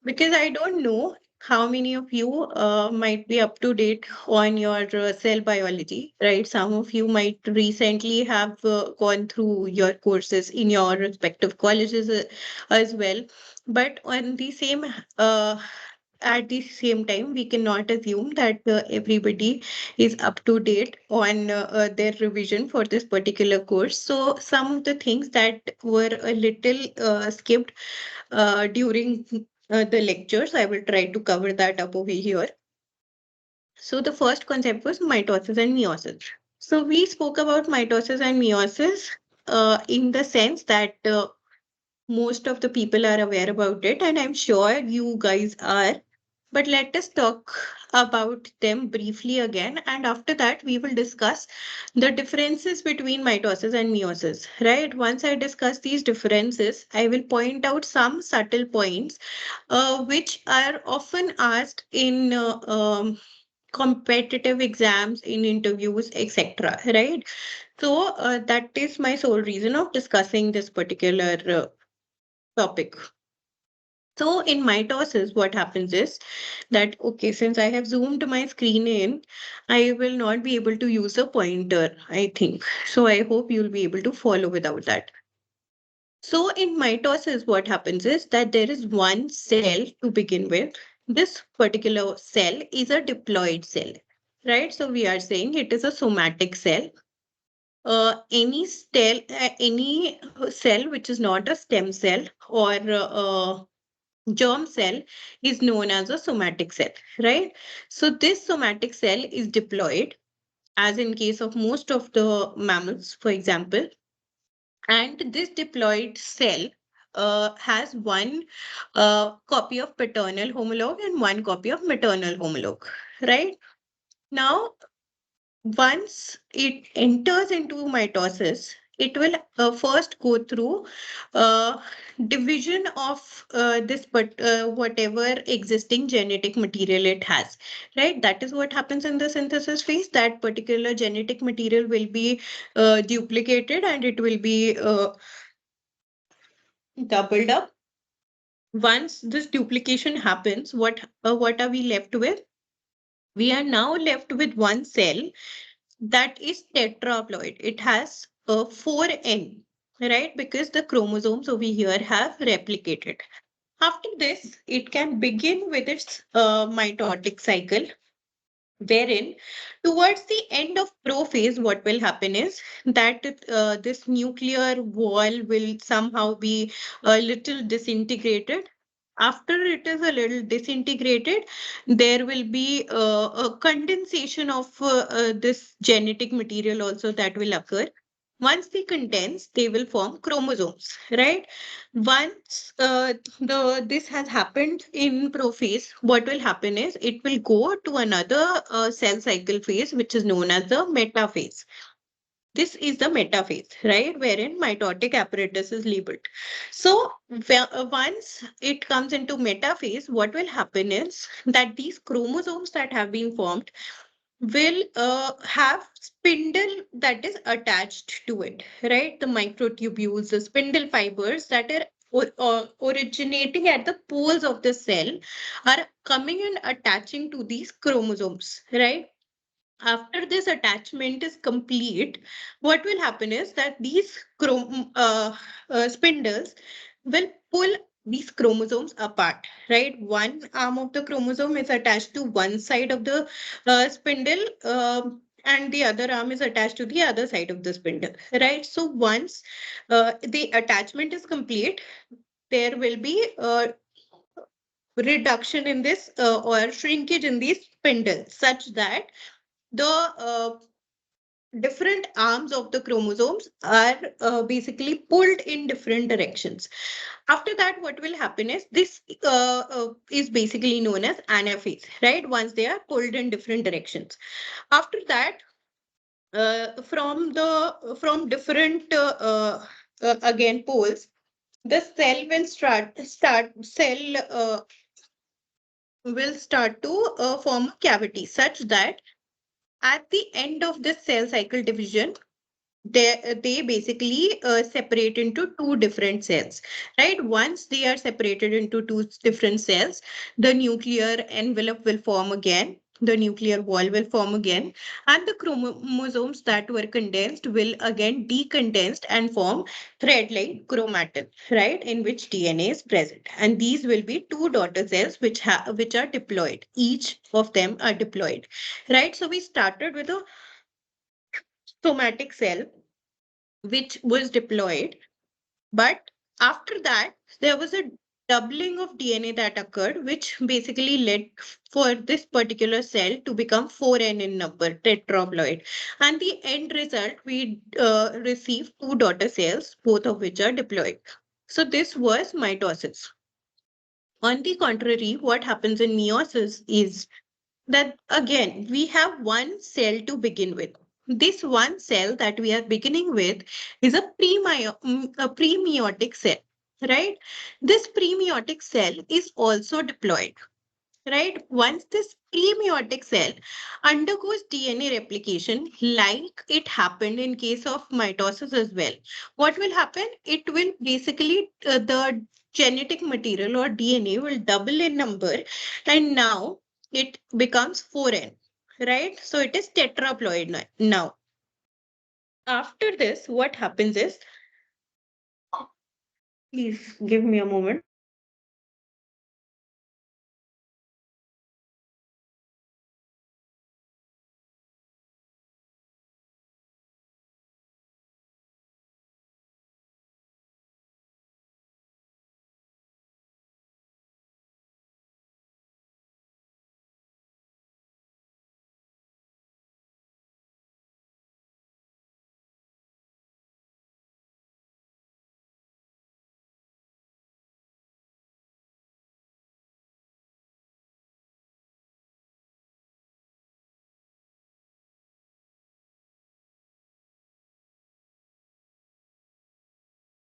because I don't know how many of you might be up to date on your cell biology, right? Some of you might recently have gone through your courses in your respective colleges as well. But on the same at the same time, we cannot assume that everybody is up to date on their revision for this particular course. So some of the things that were a little skipped during the lectures, I will try to cover that up over here. So the first concept was mitosis and meiosis. So we spoke about mitosis and meiosis in the sense that most of the people are aware about it, and I'm sure you guys are. But let us talk about them briefly again, and after that, we will discuss the differences between mitosis and meiosis. Right? Once I discuss these differences, I will point out some subtle points which are often asked in competitive exams, in interviews, etc. Right? So that is my sole reason of discussing this particular topic. So in mitosis, what happens is that, okay, since I have zoomed my screen in, I will not be able to use a pointer, I think. So I hope you'll be able to follow without that. So in mitosis, what happens is that there is one cell to begin with. This particular cell is a diploid cell, right? So we are saying it is a somatic cell. Any cell which is not a stem cell or germ cell is known as a somatic cell, right? So this somatic cell is diploid, as in case of most of the mammals, for example. And this diploid cell has one copy of paternal homologue and one copy of maternal homologue, right? Now, once it enters into mitosis, it will first go through uh, division of this, but whatever existing genetic material it has, right? That is what happens in the synthesis phase. That particular genetic material will be duplicated and it will be doubled up. Once this duplication happens, what are we left with? We are now left with one cell that is tetraploid. It has a 4N, right? Because the chromosomes over here have replicated. After this, it can begin with its mitotic cycle, wherein towards the end of prophase, what will happen is that this nuclear wall will somehow be a little disintegrated. After it is a little disintegrated, there will be a condensation of this genetic material also that will occur. Once they condense, they will form chromosomes, right? Once this has happened in prophase, what will happen is it will go to another cell cycle phase, which is known as the metaphase. This is the metaphase, right? Wherein mitotic apparatus is labeled. So once it comes into metaphase, what will happen is that these chromosomes that have been formed will have spindle that is attached to it, right? The microtubules, the spindle fibers that are originating at the poles of the cell are coming and attaching to these chromosomes, right? After this attachment is complete, what will happen is that these spindles will pull these chromosomes apart, right? One arm of the chromosome is attached to one side of the spindle, and the other arm is attached to the other side of the spindle, right? So once the attachment is complete, there will be a reduction in this or shrinkage in these spindles such that the different arms of the chromosomes are basically pulled in different directions. After that, what will happen is this is basically known as anaphase, right? Once they are pulled in different directions. After that, from different again poles, the cell will will start to form a cavity such that at the end of the cell cycle division, they basically separate into two different cells, right? Once they are separated into two different cells, the nuclear envelope will form again, the nuclear wall will form again, and the chromosomes that were condensed will again decondensed and form thread like chromatin, right, in which DNA is present. And these will be two daughter cells which are diploid. Each of them are diploid, right? So we started with a somatic cell which was deployed. But after that, there was a doubling of DNA that occurred, which basically led for this particular cell to become 4n in number, tetraploid. And the end result, we received two daughter cells, both of which are diploid. So this was mitosis. On the contrary, what happens in meiosis is that again we have one cell to begin with. This one cell that we are beginning with is a a premeiotic cell, right? This premeiotic cell is also diploid, right? Once this premeiotic cell undergoes DNA replication, like it happened in case of mitosis as well, what will happen? It will basically, the genetic material or DNA will double in number, and now it becomes 4n, right? So it is tetraploid now. After this, what happens is, please give me a moment.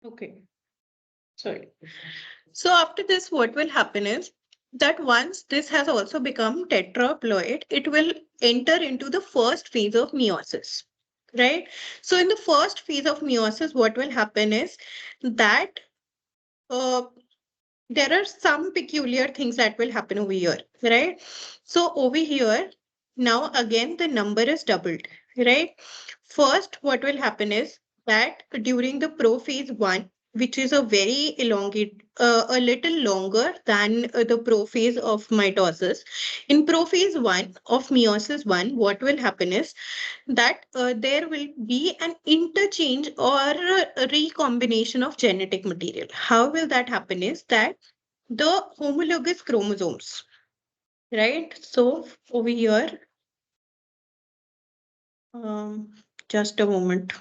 Okay, sorry. So after this, what will happen is that once this has also become tetraploid, it will enter into the first phase of meiosis, right? So in the first phase of meiosis, what will happen is that uh, there are some peculiar things that will happen over here, right? So over here, now again, the number is doubled, right? First, what will happen is that during the prophase one, which is a very elongate, a little longer than the prophase of mitosis. In prophase one of meiosis one, what will happen is that there will be an interchange or a recombination of genetic material. How will that happen is that the homologous chromosomes, right? So over here, um, just a moment.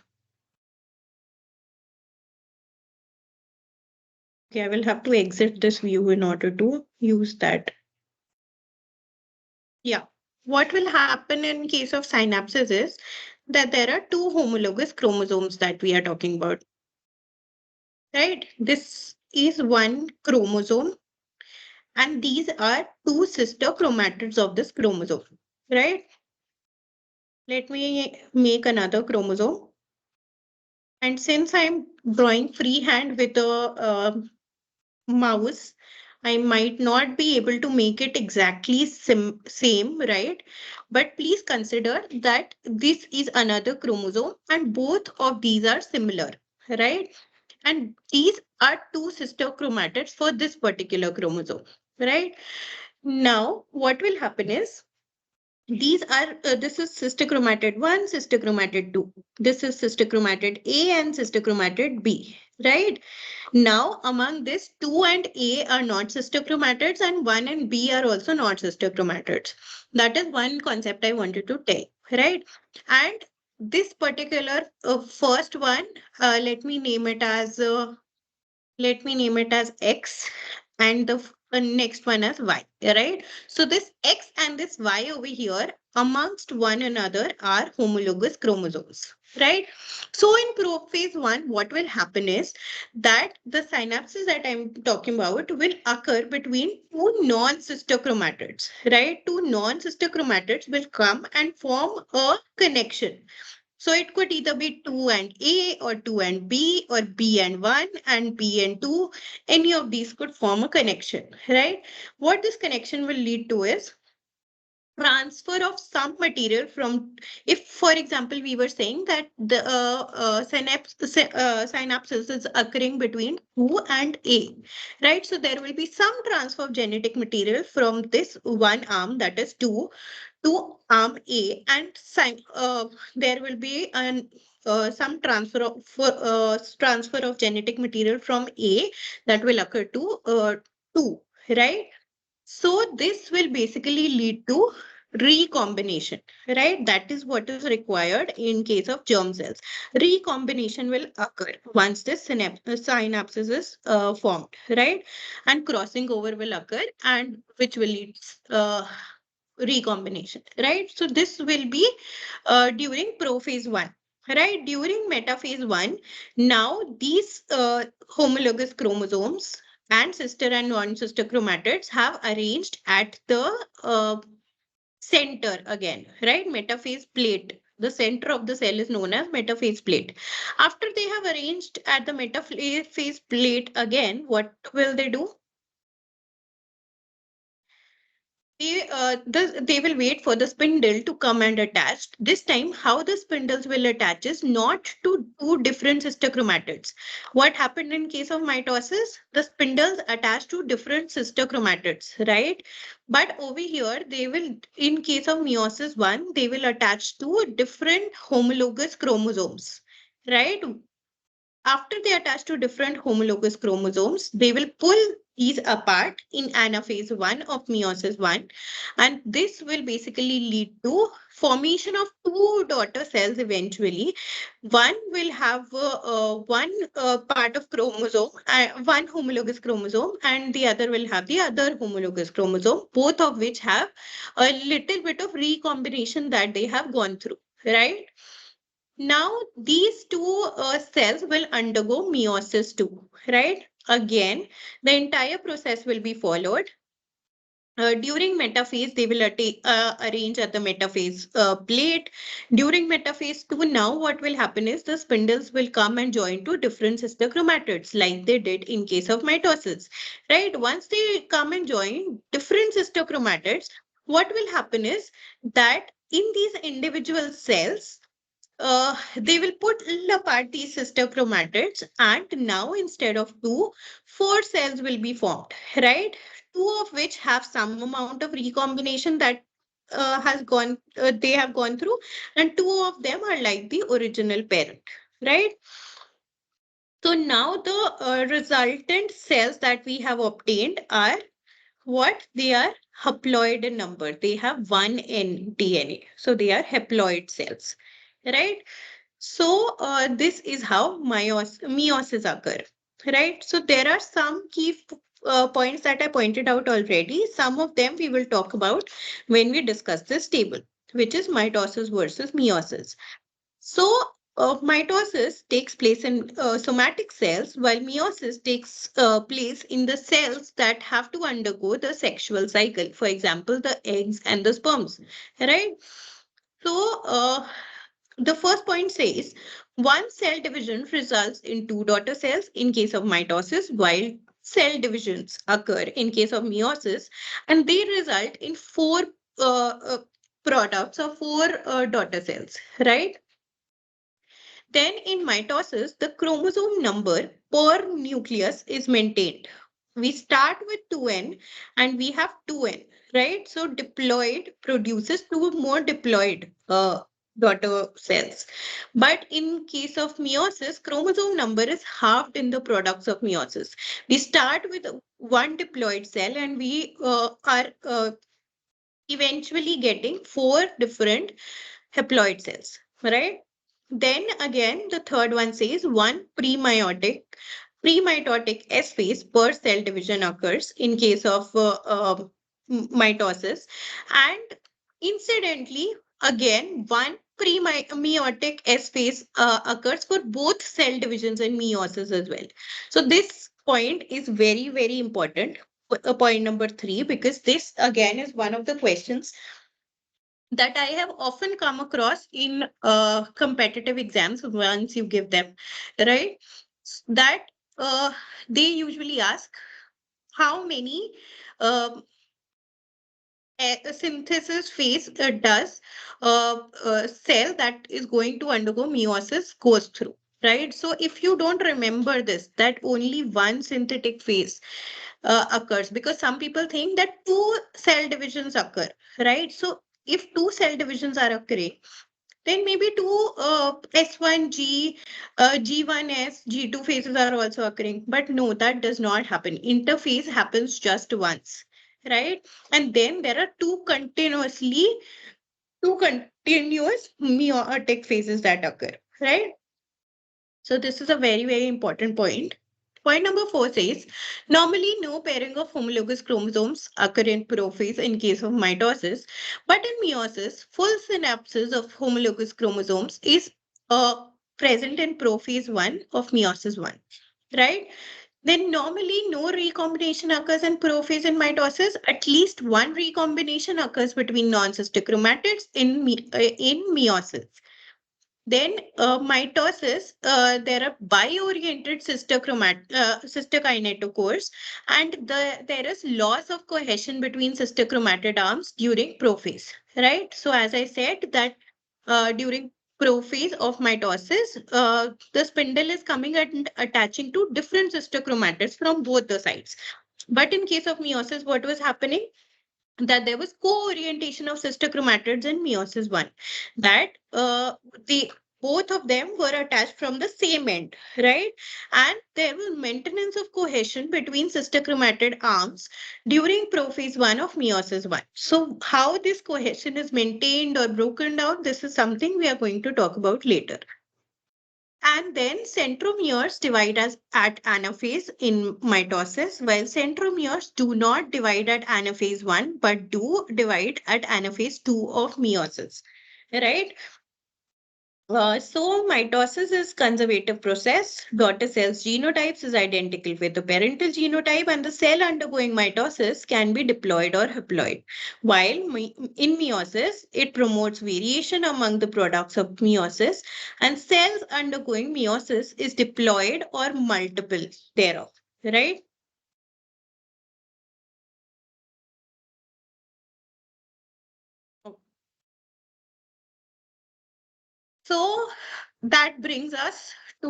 Okay, I will have to exit this view in order to use that. Yeah. What will happen in case of synapses is that there are two homologous chromosomes that we are talking about, right? This is one chromosome, and these are two sister chromatids of this chromosome, right? Let me make another chromosome. And since I'm drawing freehand with a mouse, I might not be able to make it exactly same, right? But please consider that this is another chromosome and both of these are similar, right? And these are two sister chromatids for this particular chromosome, right? Now, what will happen is these are this is sister chromatid 1, sister chromatid 2. This is sister chromatid A and sister chromatid B, right? Now, among this, 2 and A are not sister chromatids, and 1 and B are also not sister chromatids. That is one concept I wanted to tell, right? And this particular first one, let me name it as X, and the next one as Y, right? So this X and this Y over here amongst one another are homologous chromosomes, right? So in prophase 1, what will happen is that the synapses that I'm talking about will occur between two non-sister chromatids, right? Two non-sister chromatids will come and form a connection. So it could either be 2 and A or 2 and B or B and 1 and B and 2. Any of these could form a connection, right? What this connection will lead to is transfer of some material from, if for example we were saying that the synapses is occurring between 2 and A, right? So there will be some transfer of genetic material from this one arm, that is 2, to arm A, and there will be an some transfer of genetic material from A that will occur to 2, right? So this will basically lead to recombination, right? That is what is required in case of germ cells. Recombination will occur once this synapses is formed, right? And crossing over will occur, and which will lead recombination, right? So this will be during prophase 1. Right, during metaphase 1, now these homologous chromosomes and sister and non-sister chromatids have arranged at the center again, right? Metaphase plate. The center of the cell is known as metaphase plate. After they have arranged at the metaphase plate again, what will they do? They will wait for the spindle to come and attach. This time, how the spindles will attach is not to two different sister chromatids. What happened in case of mitosis? The spindles attach to different sister chromatids, right? But over here, they will, in case of meiosis 1, they will attach to different homologous chromosomes, right? After they attach to different homologous chromosomes, they will pull these apart in anaphase 1 of meiosis 1. And this will basically lead to formation of two daughter cells eventually. One will have one part of chromosome, one homologous chromosome, and the other will have the other homologous chromosome, both of which have a little bit of recombination that they have gone through, right? Now, these two cells will undergo meiosis too, right? Again, the entire process will be followed. During metaphase, they will arrange at the metaphase plate. During metaphase 2, now what will happen is the spindles will come and join to different sister chromatids like they did in case of mitosis, right? Once they come and join different sister chromatids, what will happen is that in these individual cells, they will put apart these sister chromatids, and now instead of two, four cells will be formed, right? Two of which have some amount of recombination that they have gone through, and two of them are like the original parent, right? So now the resultant cells that we have obtained are what? They are haploid in number. They have one N DNA. So they are haploid cells, right? So this is how meiosis occur, right? So there are some key points that I pointed out already. Some of them we will talk about when we discuss this table, which is mitosis versus meiosis. So mitosis takes place in somatic cells, while meiosis takes place in the cells that have to undergo the sexual cycle. For example, the eggs and the sperms, right? So the first point says one cell division results in two daughter cells in case of mitosis, while cell divisions occur in case of meiosis, and they result in four products or four daughter cells, right? Then in mitosis, the chromosome number per nucleus is maintained. We start with 2n and we have 2n, right? So diploid produces two more diploid daughter cells. But in case of meiosis, chromosome number is halved in the products of meiosis. We start with one diploid cell and we are eventually getting four different haploid cells, right? Then again, the third one says one premitotic S phase per cell division occurs in case of mitosis. And incidentally, again, one pre-meiotic S phase occurs for both cell divisions in meiosis as well. So this point is very, very important. Point number three, because this again is one of the questions that I have often come across in competitive exams once you give them, right? That uh, they usually ask how many um synthesis phase does cell that is going to undergo meiosis goes through, right? So if you don't remember this, that only one synthetic phase occurs, because some people think that two cell divisions occur, right? So if two cell divisions are occurring, then maybe two S1G, G1S, G2 phases are also occurring. But no, that does not happen. Interphase happens just once, right? And then there are two continuous meiotic phases that occur, right? So this is a very, very important point. Point number four says, normally no pairing of homologous chromosomes occur in prophase in case of mitosis, but in meiosis, full synapses of homologous chromosomes is present in prophase 1 of meiosis 1, right? Then normally no recombination occurs in prophase in mitosis. At least one recombination occurs between non-cystic chromatids in meiosis. Then mitosis, there are bi-oriented sister kinetochores, and there is loss of cohesion between sister chromatid arms during prophase, right? So as I said that during prophase of mitosis, the spindle is coming and attaching to different sister chromatids from both the sides. But in case of meiosis, what was happening? That there was co-orientation of sister chromatids in meiosis 1, that the both of them were attached from the same end, right? And there was maintenance of cohesion between sister chromatid arms during prophase 1 of meiosis 1. So how this cohesion is maintained or broken down, this is something we are going to talk about later. And then centromeres divide as at anaphase in mitosis, while centromeres do not divide at anaphase 1, but do divide at anaphase 2 of meiosis, right? So mitosis is conservative process. Daughter cells genotypes is identical with the parental genotype, and the cell undergoing mitosis can be diploid or haploid. While in meiosis, it promotes variation among the products of meiosis, and cells undergoing meiosis is diploid or multiple thereof, right? So that brings us to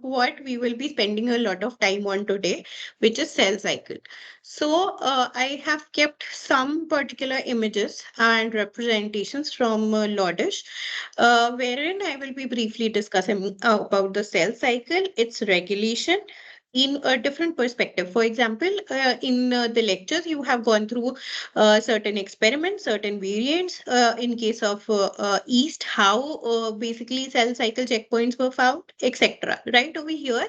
what we will be spending a lot of time on today, which is cell cycle. So I have kept some particular images and representations from Lodish, wherein I will be briefly discussing about the cell cycle, its regulation, in a different perspective. For example, in the lectures, you have gone through certain experiments, certain variants. In case of yeast, how basically cell cycle checkpoints were found, etc. Right over here,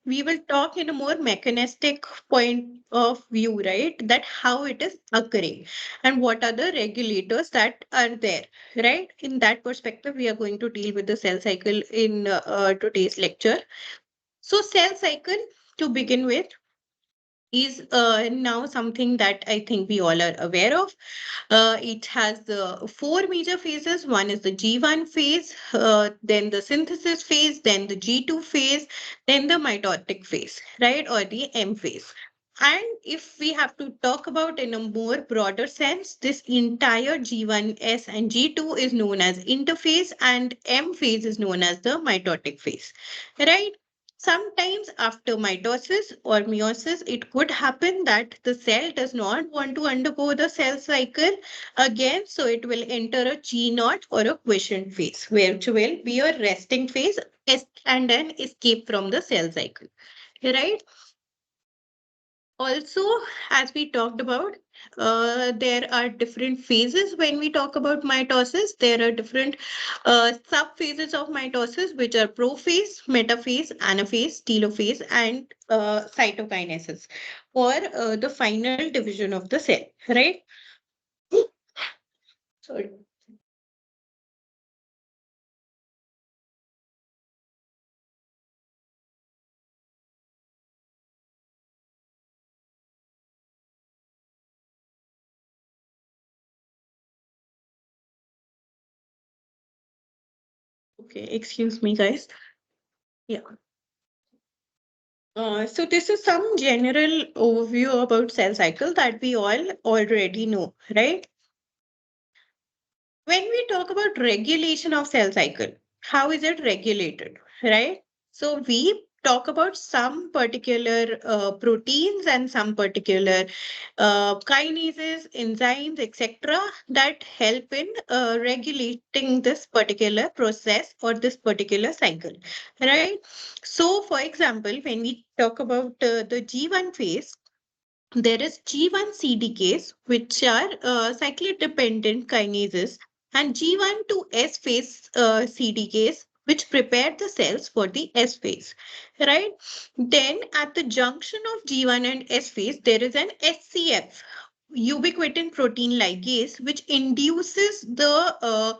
we will talk in a more mechanistic point of view, right? That how it is occurring and what are the regulators that are there, right? In that perspective, we are going to deal with the cell cycle in today's lecture. So cell cycle to begin with, is now something that I think we all are aware of. It has the four major phases. One is the G1 phase, then the synthesis phase, then the G2 phase, then the mitotic phase, right? Or the M phase. And if we have to talk about in a more broader sense, this entire G1S and G2 is known as interphase, and M phase is known as the mitotic phase, right? Sometimes after mitosis or meiosis, it could happen that the cell does not want to undergo the cell cycle again, so it will enter a G naught or a quiescent phase, which will be a resting phase and then escape from the cell cycle, right? Also, as we talked about, there are different phases when we talk about mitosis. There are different subphases of mitosis, which are prophase, metaphase, anaphase, telophase, and cytokinesis, or the final division of the cell, right? Sorry. Okay, excuse me, guys. Yeah. So this is some general overview about cell cycle that we all already know, right? When we talk about regulation of cell cycle, how is it regulated, right? So we talk about some particular proteins and some particular kinases, enzymes, etc., that help in regulating this particular process or this particular cycle, right? So, for example, when we talk about the G1 phase, there is G1 CDKs, which are cyclic dependent kinases, and G1 to S phase CDKs, which prepare the cells for the S phase, right? Then at the junction of G1 and S phase, there is an SCF, ubiquitin protein ligase, which induces the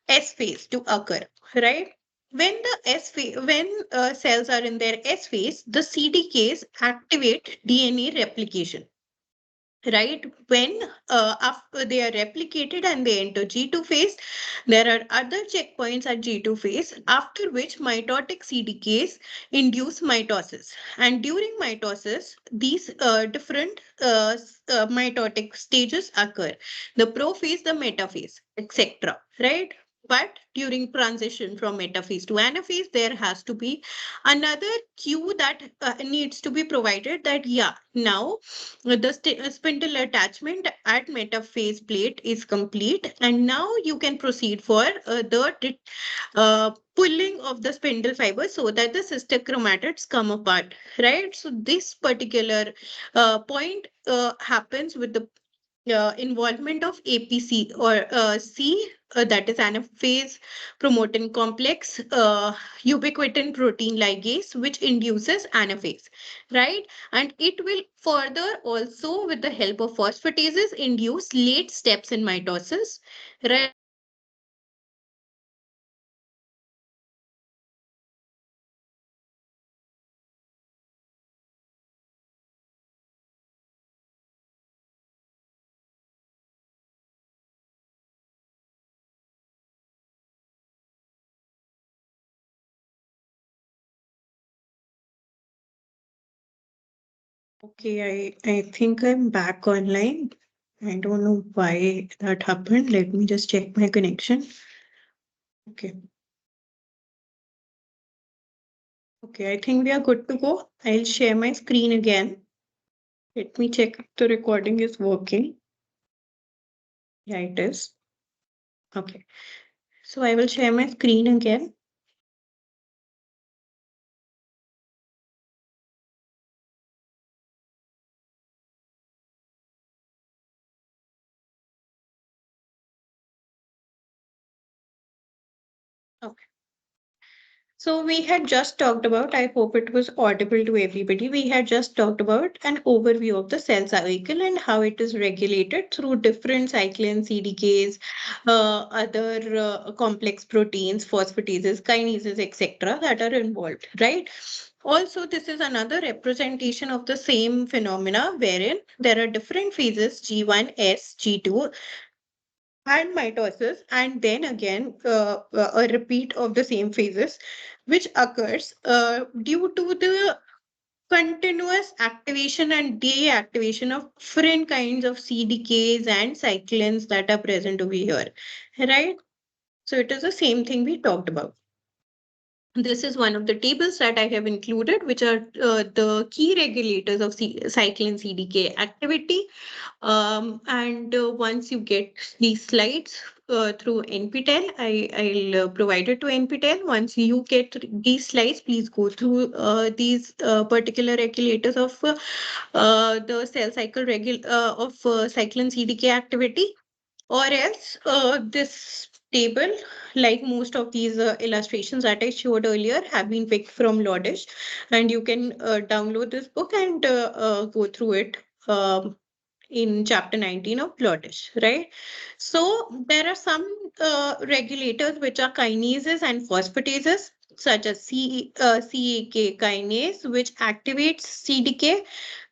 S phase to occur, right? When the S phase, when cells are in their S phase, the CDKs activate DNA replication, right? When after they are replicated and they enter G2 phase, there are other checkpoints at G2 phase, after which mitotic CDKs induce mitosis. And during mitosis, these different mitotic stages occur: the prophase, the metaphase, etc., right? But during transition from metaphase to anaphase, there has to be another cue that needs to be provided, that yeah, now the spindle attachment at metaphase plate is complete, and now you can proceed for pulling of the spindle fiber so that the sister chromatids come apart, right? So this particular point happens with the involvement of APC or C, that is anaphase promoting complex ubiquitin protein ligase, which induces anaphase, right? And it will further also, with the help of phosphatases, induce late steps in mitosis, right? Okay, I think I'm back online. I don't know why that happened. Let me just check my connection. Okay. Okay, I think we are good to go. I'll share my screen again. Let me check if the recording is working. Yeah, it is. Okay. So I will share my screen again. Okay. So we had just talked about, I hope it was audible to everybody. We had just talked about an overview of the cell cycle and how it is regulated through different cyclins, CDKs, other complex proteins, phosphatases, kinases, etc., that are involved, right? Also, this is another representation of the same phenomena wherein there are different phases G1S, G2, and mitosis, and then again a repeat of the same phases, which occurs due to the continuous activation and deactivation of different kinds of CDKs and cyclins that are present over here, right? So it is the same thing we talked about. This is one of the tables that I have included, which are the key regulators of cyclin CDK activity. And once you get these slides through NPTEL, I'll provide it to NPTEL. Once you get these slides, please go through these particular regulators of the cell cycle of cyclin CDK activity, or else this table, like most of these illustrations that I showed earlier, have been picked from Lodish, and you can download this book and go through it. In chapter 19 of Lodish, right? So there are some regulators which are kinases and phosphatases, such as CAK kinase, which activates CDK.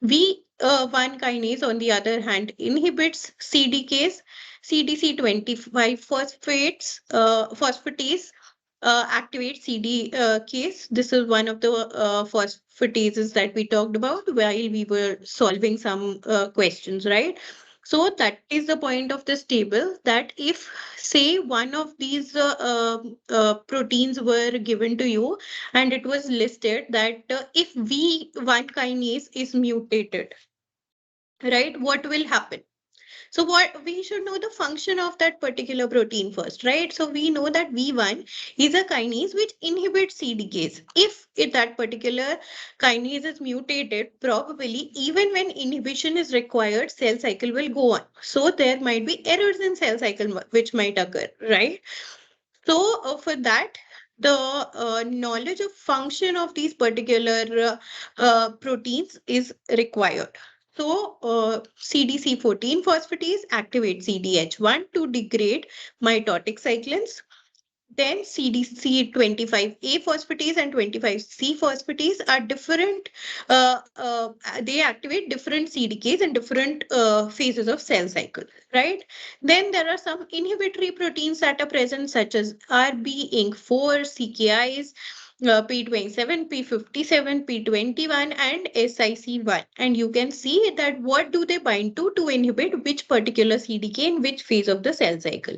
V1 kinase, on the other hand, inhibits CDKs. CDC25 phosphatase activate CDKs. This is one of the phosphatases that we talked about while we were solving some questions, right? So that is the point of this table, that if, say, one of these proteins were given to you and it was listed that if V1 kinase is mutated, right, what will happen? So what we should know the function of that particular protein first, right? So we know that V1 is a kinase which inhibits CDKs. If that particular kinase is mutated, probably even when inhibition is required, cell cycle will go on. So there might be errors in cell cycle which might occur, right? So for that, the knowledge of function of these particular proteins is required. So CDC14 phosphatase activates CDH1 to degrade mitotic cyclins. Then CDC25A phosphatase and 25C phosphatase are different. They activate different CDKs in different phases of cell cycle, right? Then there are some inhibitory proteins that are present, such as RB, INK4, CKIs, P27, P57, P21, and SIC1. And you can see that what do they bind to inhibit which particular CDK in which phase of the cell cycle.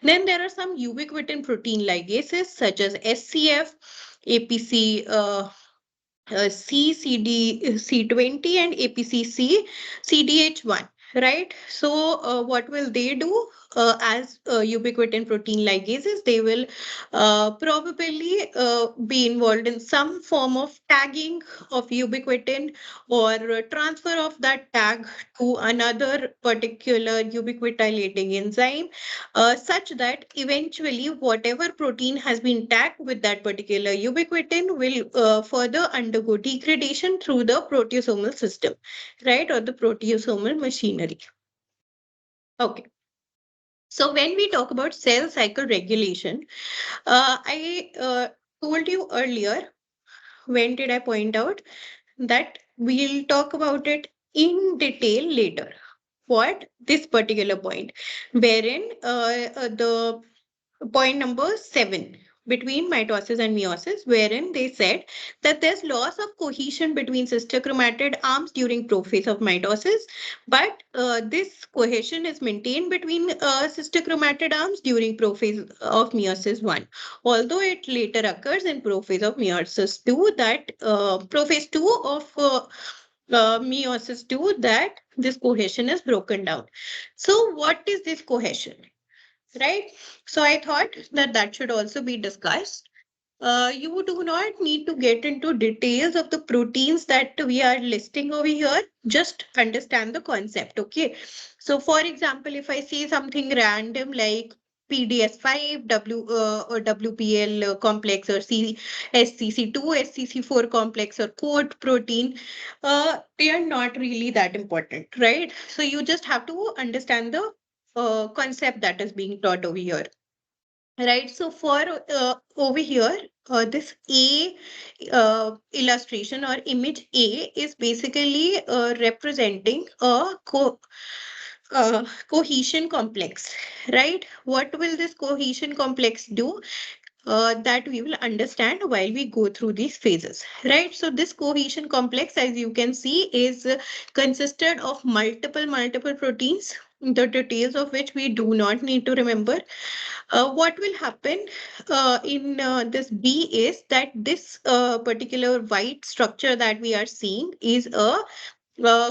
Then there are some ubiquitin protein ligases such as SCF, APC C, C20, and APCC, CDH1, right? So what will they do? As ubiquitin protein ligases, they will probably be involved in some form of tagging of ubiquitin, or transfer of that tag to another particular ubiquitinating enzyme, such that eventually whatever protein has been tagged with that particular ubiquitin will further undergo degradation through the proteasomal system, right, or the proteasomal machinery. Okay. So when we talk about cell cycle regulation, I told you earlier, when did I point out that we'll talk about it in detail later. What? This particular point, wherein the point number 7, between mitosis and meiosis, wherein they said that there's loss of cohesion between sister chromatid arms during prophase of mitosis, but this cohesion is maintained between sister chromatid arms during prophase of meiosis 1, although it later occurs in prophase of meiosis 2, that prophase 2 of meiosis 2, that this cohesion is broken down. So what is this cohesion? Right? So I thought that that should also be discussed. You do not need to get into details of the proteins that we are listing over here. Just understand the concept, okay? So for example, if I say something random like PDS5, or WPL complex, or SCC2, SCC4 complex, or coat protein, they are not really that important, right? So you just have to understand the concept that is being taught over here. right? So for over here, this A illustration or image A is basically representing a cohesion complex, right? What will this cohesion complex do? That we will understand while we go through these phases, right? So this cohesion complex, as you can see, is consisted of multiple proteins, the details of which we do not need to remember. What will happen in this B is that this particular white structure that we are seeing is a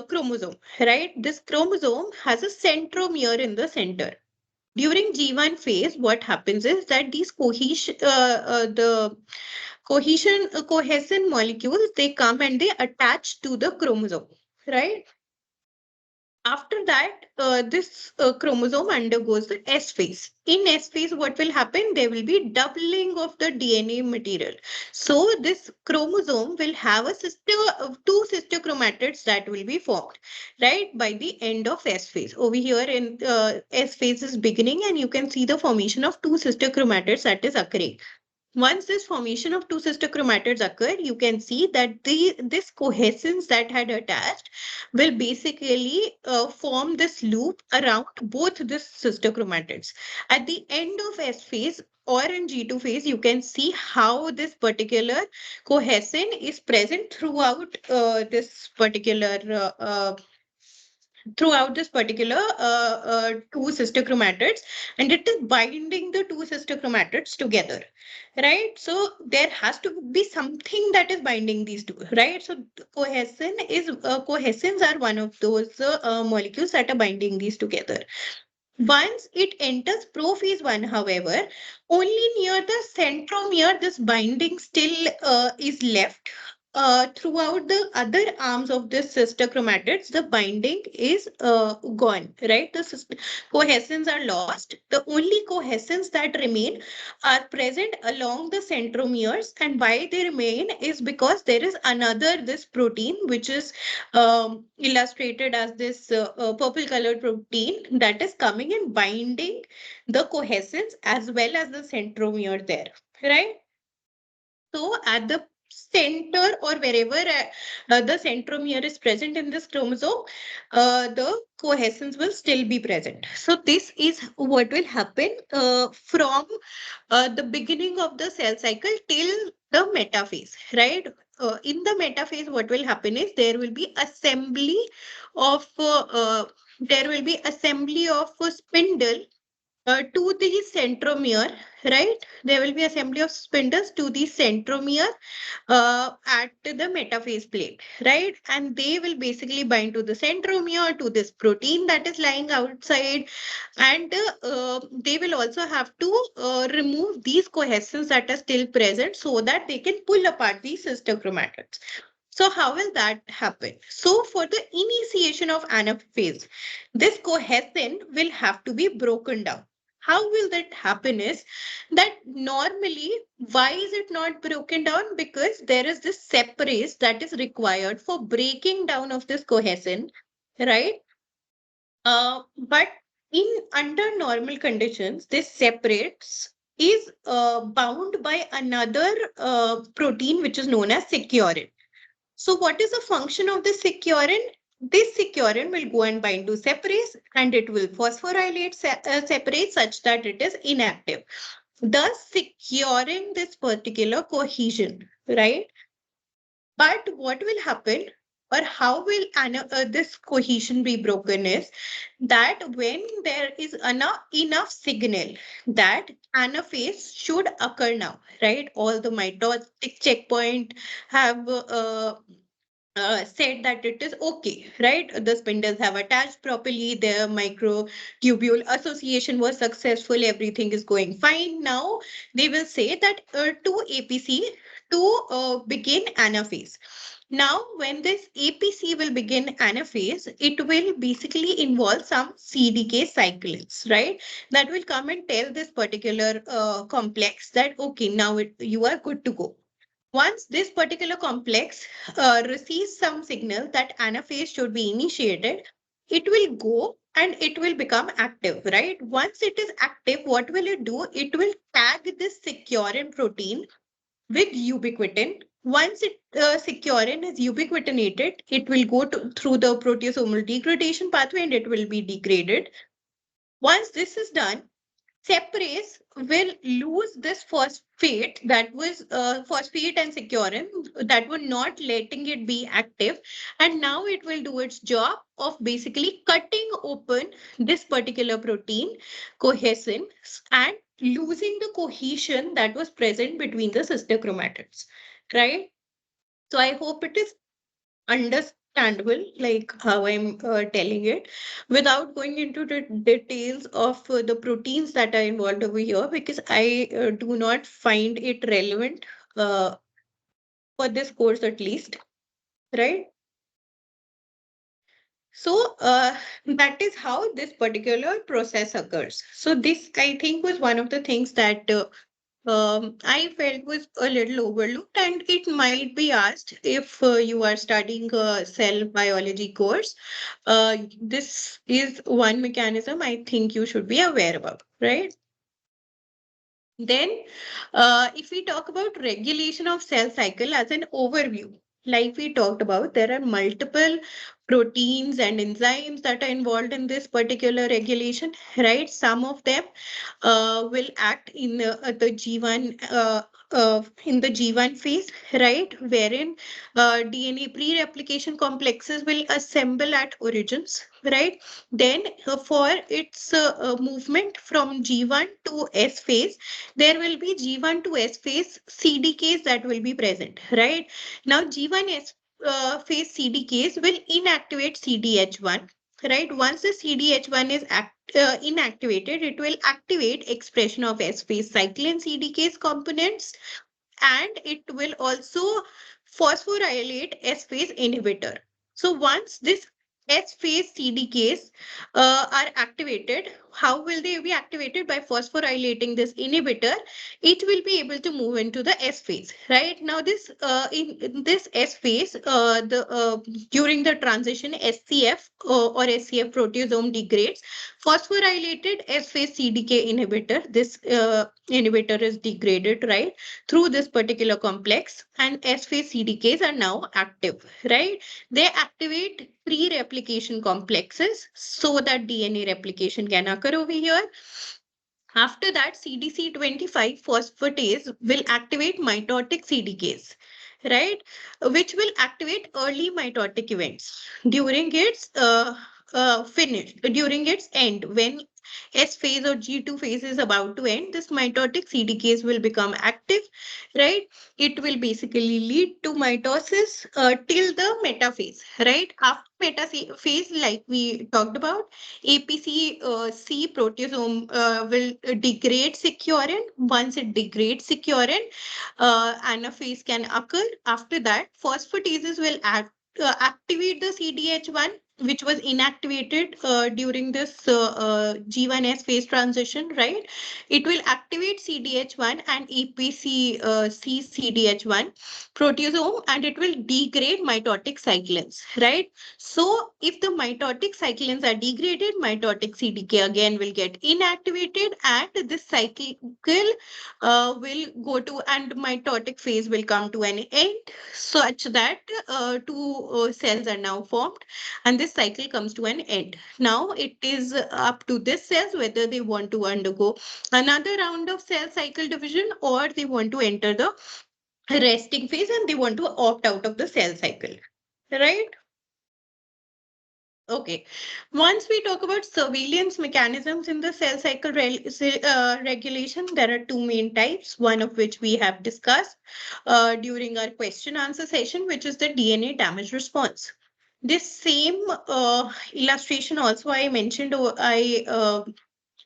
chromosome, right? This chromosome has a centromere in the center. During G1 phase, what happens is that these cohesion molecules, they come and they attach to the chromosome, right? After that, this chromosome undergoes the S phase. In S phase, what will happen? There will be doubling of the DNA material. So this chromosome will have two sister chromatids that will be formed, right? By the end of S phase. Over here in S phase is beginning, and you can see the formation of two sister chromatids that is occurring. Once this formation of two sister chromatids occur, you can see that this cohescence that had attached will basically form this loop around both the sister chromatids. At the end of S phase or in G2 phase, you can see how this particular cohesin is present throughout this particular two sister chromatids, and it is binding the two sister chromatids together, right? So there has to be something that is binding these two, right? So cohesins are one of those molecules that are binding these together. Once it enters prophase 1, however, only near the centromere this binding still is left. Throughout the other arms of this sister chromatids, the binding is gone, right? The cohesins are lost. The only cohesins that remain are present along the centromeres, and why they remain is because there is another this protein which is illustrated as this purple colored protein that is coming and binding the cohesins as well as the centromere there, right? So at the center or wherever the centromere is present in this chromosome, the cohesins will still be present. So this is what will happen from the beginning of the cell cycle till the metaphase, right? In the metaphase, what will happen is of there will be assembly of a spindle to the centromere, right? There will be assembly of spindles to the centromere at the metaphase plate, right? And they will basically bind to the centromere, to this protein that is lying outside. And they will also have to remove these cohesins that are still present so that they can pull apart these sister chromatids. So how will that happen? So for the initiation of anaphase, this cohesin will have to be broken down. How will that happen is that normally, why is it not broken down? Because there is this separase that is required for breaking down of this cohesin, right? But in under normal conditions, this separates is bound by another protein which is known as securin. So what is the function of this securin? This securin will go and bind to separase and it will phosphorylate separase such that it is inactive, thus securing this particular cohesion, right? But what will happen or how will this cohesion be broken is that when there is enough signal that anaphase should occur now, right? All the mitotic checkpoint have said that it is okay, right? The spindles have attached properly, their microtubule association was successful, everything is going fine. Now they will say that to APC to begin anaphase. Now, when this APC will begin anaphase, it will basically involve some CDK cyclins, right? That will come and tell this particular complex that, okay, now you are good to go. Once this particular complex receives some signal that anaphase should be initiated, it will go and it will become active, right? Once it is active, what will it do? It will tag this securin protein with ubiquitin. Once securin is ubiquitinated, it will go through the proteasomal degradation pathway and it will be degraded. Once this is done, separase will lose this phosphate that was phosphate and securin that were not letting it be active, and now it will do its job of basically cutting open this particular protein cohesin and losing the cohesion that was present between the sister chromatids, right? So I hope it is understandable, like how I'm telling it, without going into the details of the proteins that are involved over here, because I do not find it relevant for this course at least, right? So that is how this particular process occurs. So this, I think, was one of the things that I felt was a little overlooked, and it might be asked if you are studying a cell biology course. This is one mechanism I think you should be aware about, right? Then, if we talk about regulation of cell cycle as an overview, like we talked about, there are multiple proteins and enzymes that are involved in this particular regulation, right? Some of them will act in the G1 in the G1 phase, right, wherein DNA pre-replication complexes will assemble at origins, right? Then for its movement from G1 to S phase, there will be G1 to S phase CDKs that will be present, right? Now G1S phase CDKs will inactivate CDH1, right? Once the CDH1 is inactivated, it will activate expression of S phase cyclin CDKs components, and it will also phosphorylate S phase inhibitor. So once this S phase CDKs are activated, how will they be activated? By phosphorylating this inhibitor, it will be able to move into the S phase, right? Now this in this S phase, the during the transition SCF or SCF proteasome degrades, phosphorylated S phase CDK inhibitor, this inhibitor is degraded, right, through this particular complex, and S phase CDKs are now active, right? They activate pre-replication complexes so that DNA replication can occur over here. After that, CDC25 phosphatase will activate mitotic CDKs, right? Which will activate early mitotic events during its during its end. When S phase or G2 phase is about to end, this mitotic CDKs will become active, right? It will basically lead to mitosis till the metaphase, right? After metaphase, like we talked about, APC C proteasome will degrade securin. Once it degrades securin, anaphase can occur. After that, phosphatases will activate the CDH1, which was inactivated during this G1S phase transition, right? It will activate CDH1 and APC C CDH1 proteasome, and it will degrade mitotic cyclins, right? So if the mitotic cyclins are degraded, mitotic CDK again will get inactivated, and this cycle will go to, and mitotic phase will come to an end, such that two cells are now formed and this cycle comes to an end. Now it is up to this cells whether they want to undergo another round of cell cycle division, or they want to enter the resting phase and they want to opt out of the cell cycle, right? Okay. Once we talk about surveillance mechanisms in the cell cycle regulation, there are two main types, one of which we have discussed during our question answer session, which is the DNA damage response. This same illustration also I mentioned, I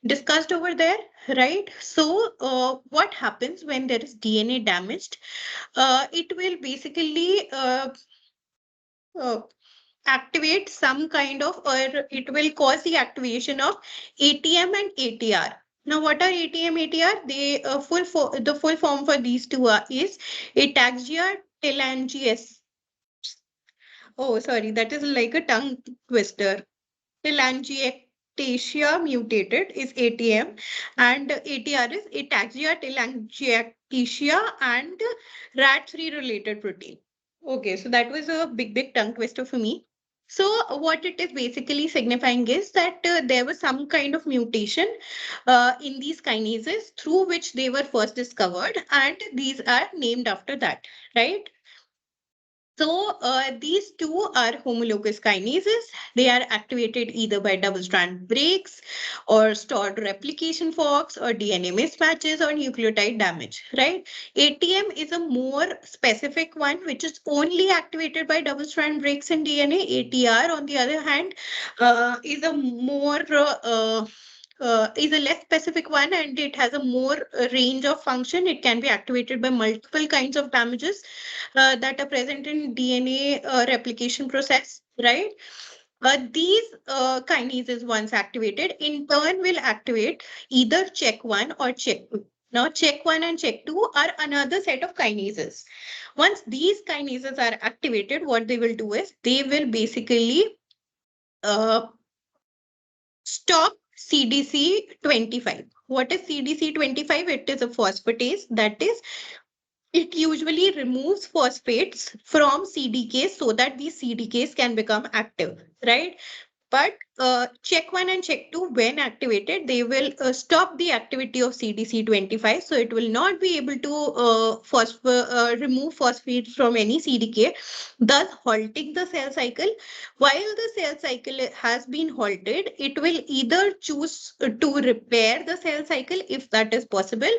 discussed over there, right? So what happens when there is DNA damaged? It will basically uh, activate some kind of, or it will cause the activation of ATM and ATR. Now, what are ATM, ATR? They the full form for these two is ataxia telangiectasia. Oh, sorry, that is like a tongue twister. Telangiectasia. ataxia mutated is ATM, and ATR is ataxia telangiectasia and rat3 related protein. Okay, so that was a big tongue twister for me. So what it is basically signifying is that there was some kind of mutation in these kinases through which they were first discovered, and these are named after that, right? So these two are homologous kinases. They are activated either by double-strand breaks or stored replication forks or DNA mismatches or nucleotide damage, right? ATM is a more specific one, which is only activated by double-strand breaks in DNA. ATR, on the other hand, is a more is a less specific one, and it has a more range of function. It can be activated by multiple kinds of damages that are present in DNA replication process, right? These kinases, once activated, in turn will activate either check 1 or check 2. Now, check 1 and check 2 are another set of kinases. Once these kinases are activated, what they will do is they will basically uh, stop CDC25. What is CDC25? It is a phosphatase that is it usually removes phosphates from CDKs so that these CDKs can become active, right? But check 1 and check 2, when activated, they will stop the activity of CDC25. So it will not be able to remove phosphates from any CDK, thus halting the cell cycle. While the cell cycle has been halted, it will either choose to repair the cell cycle if that is possible,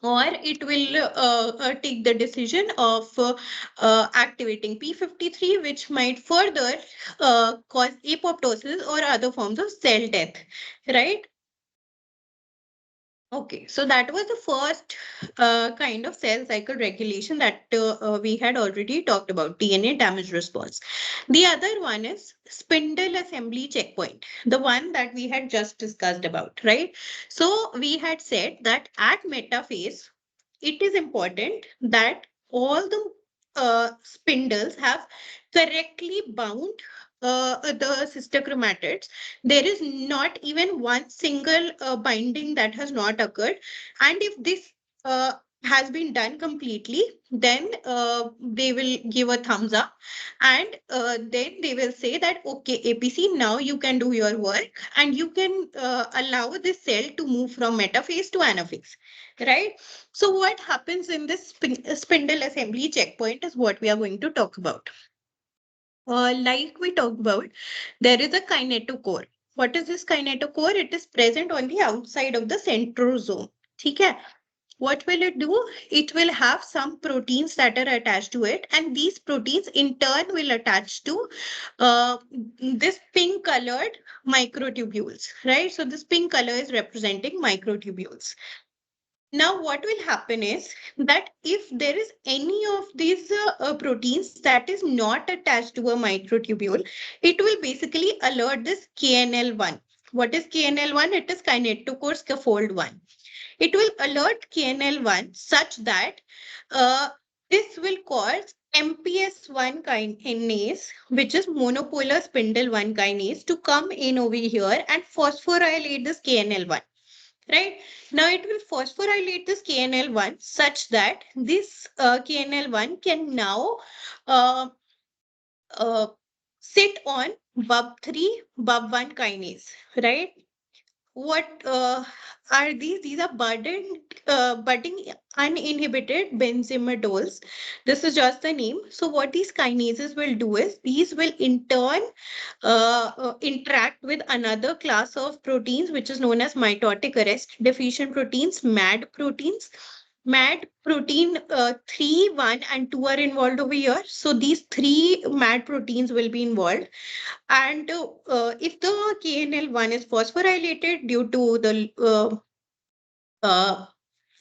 or it will take the decision of activating P53, which might further cause apoptosis or other forms of cell death, right? Okay, so that was the first kind of cell cycle regulation that we had already talked about, DNA damage response. The other one is spindle assembly checkpoint, the one that we had just discussed about, right? So we had said that at metaphase, it is important that all the spindles have correctly bound the sister chromatids. There is not even one single binding that has not occurred. And if this has been done completely, then they will give a thumbs up, and then they will say that, okay, APC, now you can do your work and you can allow this cell to move from metaphase to anaphase, right? So what happens in this spindle assembly checkpoint is what we are going to talk about. Like we talked about, there is a kinetochore. What is this kinetochore? It is present on the outside of the centrosome. Okay. What will it do? It will have some proteins that are attached to it, and these proteins in turn will attach to this pink colored microtubules, right? So this pink color is representing microtubules. Now, what will happen is that if there is any of these proteins that is not attached to a microtubule, it will basically alert this KNL1. What is KNL1? It is kinetochore scaffold 1. It will alert KNL1 such that uh, this will cause MPS1 kinase, which is monopolar spindle 1 kinase, to come in over here and phosphorylate this KNL1. Right now, it will phosphorylate this KNL1 such that this KNL1 can now uh, uh, sit on BUB3, BUB1 kinase, right? What are these? These are budding uninhibited benzimidols. This is just the name. So what these kinases will do is these will in turn interact with another class of proteins, which is known as mitotic arrest deficient proteins, MAD proteins. MAD protein 3, 1, and 2 are involved over here. So these three MAD proteins will be involved. And if the KNL1 is phosphorylated due to the uh,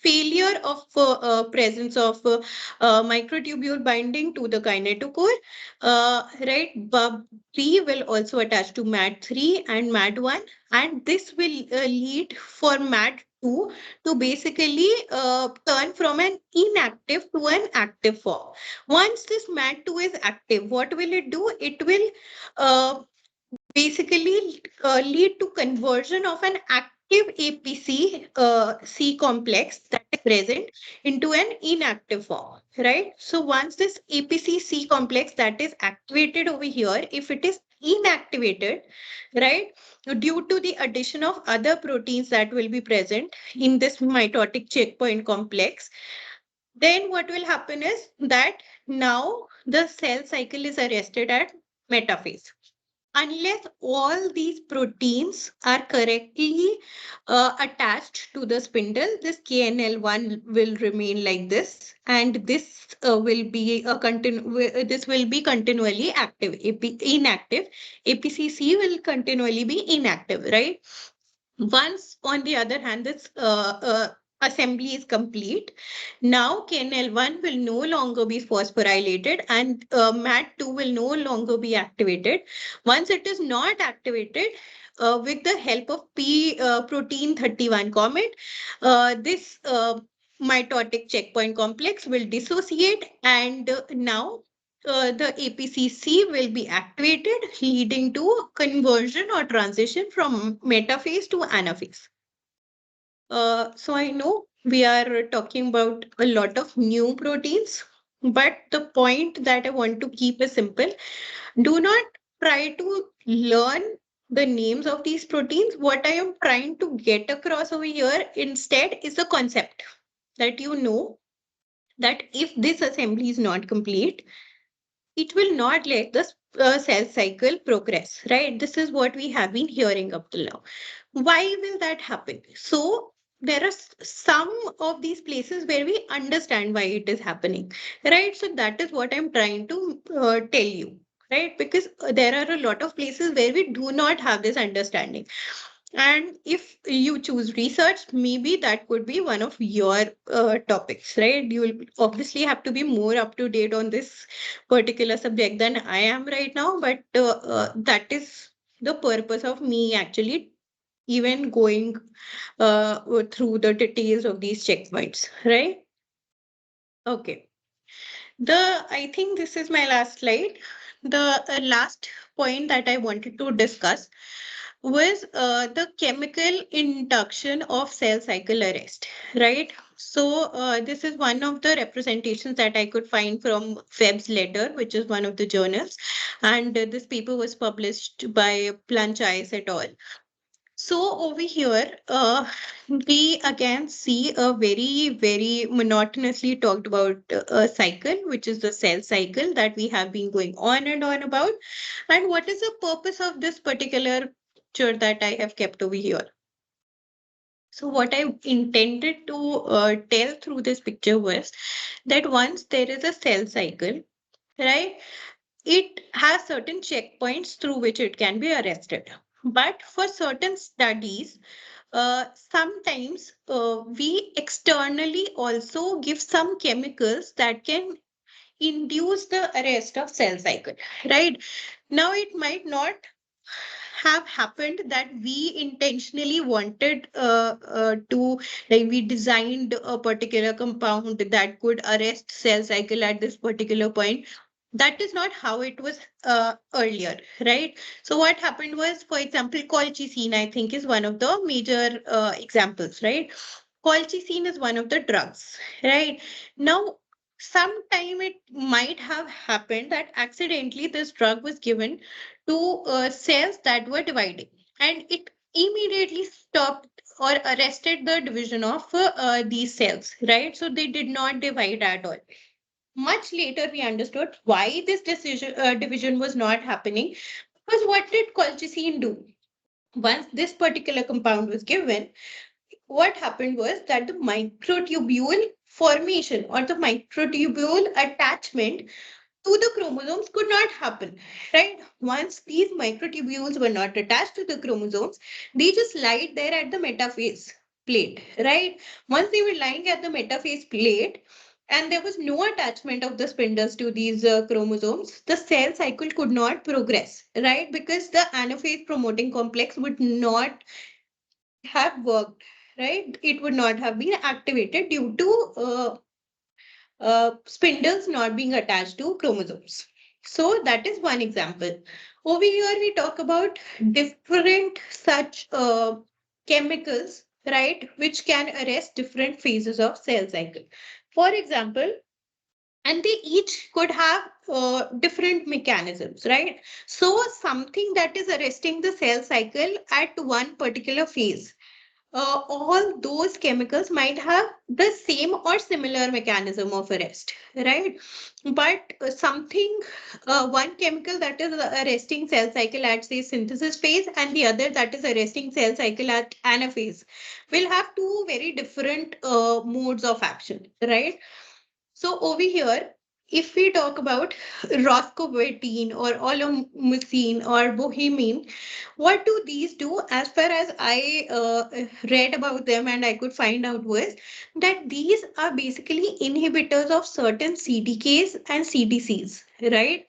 failure of presence of microtubule binding to the kinetochore, right? BUB3 will also attach to MAD3 and MAD1, and this will lead for MAD2 to basically turn from an inactive to an active form. Once this MAD2 is active, what will it do? It will basically lead to conversion of an active APC C complex that is present into an inactive form, right? So once this APC C complex that is activated over here, if it is inactivated, right, due to the addition of other proteins that will be present in this mitotic checkpoint complex, then what will happen is that now the cell cycle is arrested at metaphase unless all these proteins are correctly attached to the spindle. This KNL1 will remain like this, and this will be this will be continually active. Inactive APCC will continually be inactive, right? Once, on the other hand, this assembly is complete, now KNL1 will no longer be phosphorylated and MAT2 will no longer be activated. Once it is not activated, with the help of P protein 31 comet, this mitotic checkpoint complex will dissociate, and now the APCC will be activated, leading to conversion or transition from metaphase to anaphase. So I know we are talking about a lot of new proteins, but the point that I want to keep is simple. Do not try to learn the names of these proteins. What I am trying to get across over here instead is the concept that you know that if this assembly is not complete, it will not let the cell cycle progress, right? This is what we have been hearing up till now. Why will that happen? So there are some of these places where we understand why it is happening, right? So that is what I'm trying to tell you, right? Because there are a lot of places where we do not have this understanding. And if you choose research, maybe that could be one of your topics, right? You will obviously have to be more up to date on this particular subject than I am right now, but that is the purpose of me actually even going through the details of these checkpoints, right? Okay. I think this is my last slide. The last point that I wanted to discuss was the chemical induction of cell cycle arrest, right? So this is one of the representations that I could find from Webb's letter, which is one of the journals. And this paper was published by Planchais et al. So over here, we again see a very, very monotonously talked about cycle, which is the cell cycle that we have been going on and on about. And what is the purpose of this particular picture that I have kept over here? So what I intended to tell through this picture was that once there is a cell cycle, right, it has certain checkpoints through which it can be arrested. But for certain studies, sometimes we externally also give some chemicals that can induce the arrest of cell cycle, right? Now, it might not have happened that we intentionally wanted to, like, we designed a particular compound that could arrest cell cycle at this particular point. That is not how it was earlier, right? So what happened was, for example, colchicine, I think, is one of the major examples, right? Colchicine is one of the drugs, right? Now, sometime it might have happened that accidentally this drug was given to cells that were dividing, and it immediately stopped or arrested the division of these cells, right? So they did not divide at all. Much later, we understood why this division was not happening. Because what did colchicine do? Once this particular compound was given, what happened was that the microtubule formation or the microtubule attachment to the chromosomes could not happen, right? Once these microtubules were not attached to the chromosomes, they just lied there at the metaphase plate, right? Once they were lying at the metaphase plate and there was no attachment of the spindles to these chromosomes, the cell cycle could not progress, right? Because the anaphase promoting complex would not have worked, right? It would not have been activated due to spindles not being attached to chromosomes. So that is one example. Over here, we talk about different such chemicals, right, which can arrest different phases of cell cycle. For example, and they each could have different mechanisms, right? So something that is arresting the cell cycle at one particular phase, all those chemicals might have the same or similar mechanism of arrest, right? But one chemical that is arresting cell cycle at say synthesis phase and the other that is arresting cell cycle at anaphase will have two very different modes of action, right? So over here, if we talk about roscobutyne or olomycin or bohemine, what do these do? As far as I read about them and I could find out was that these are basically inhibitors of certain CDKs and CDCs, right?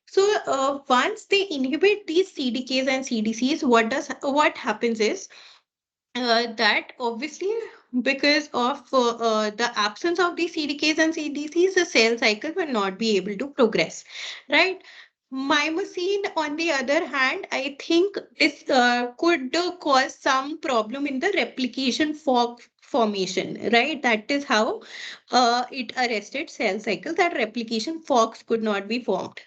So once they inhibit these CDKs and CDCs, what happens is that obviously because of the absence of these CDKs and CDCs, the cell cycle will not be able to progress, right? Mymosine, on the other hand, I think this could cause some problem in the replication fork formation, right? That is how it arrested cell cycle, that replication forks could not be formed.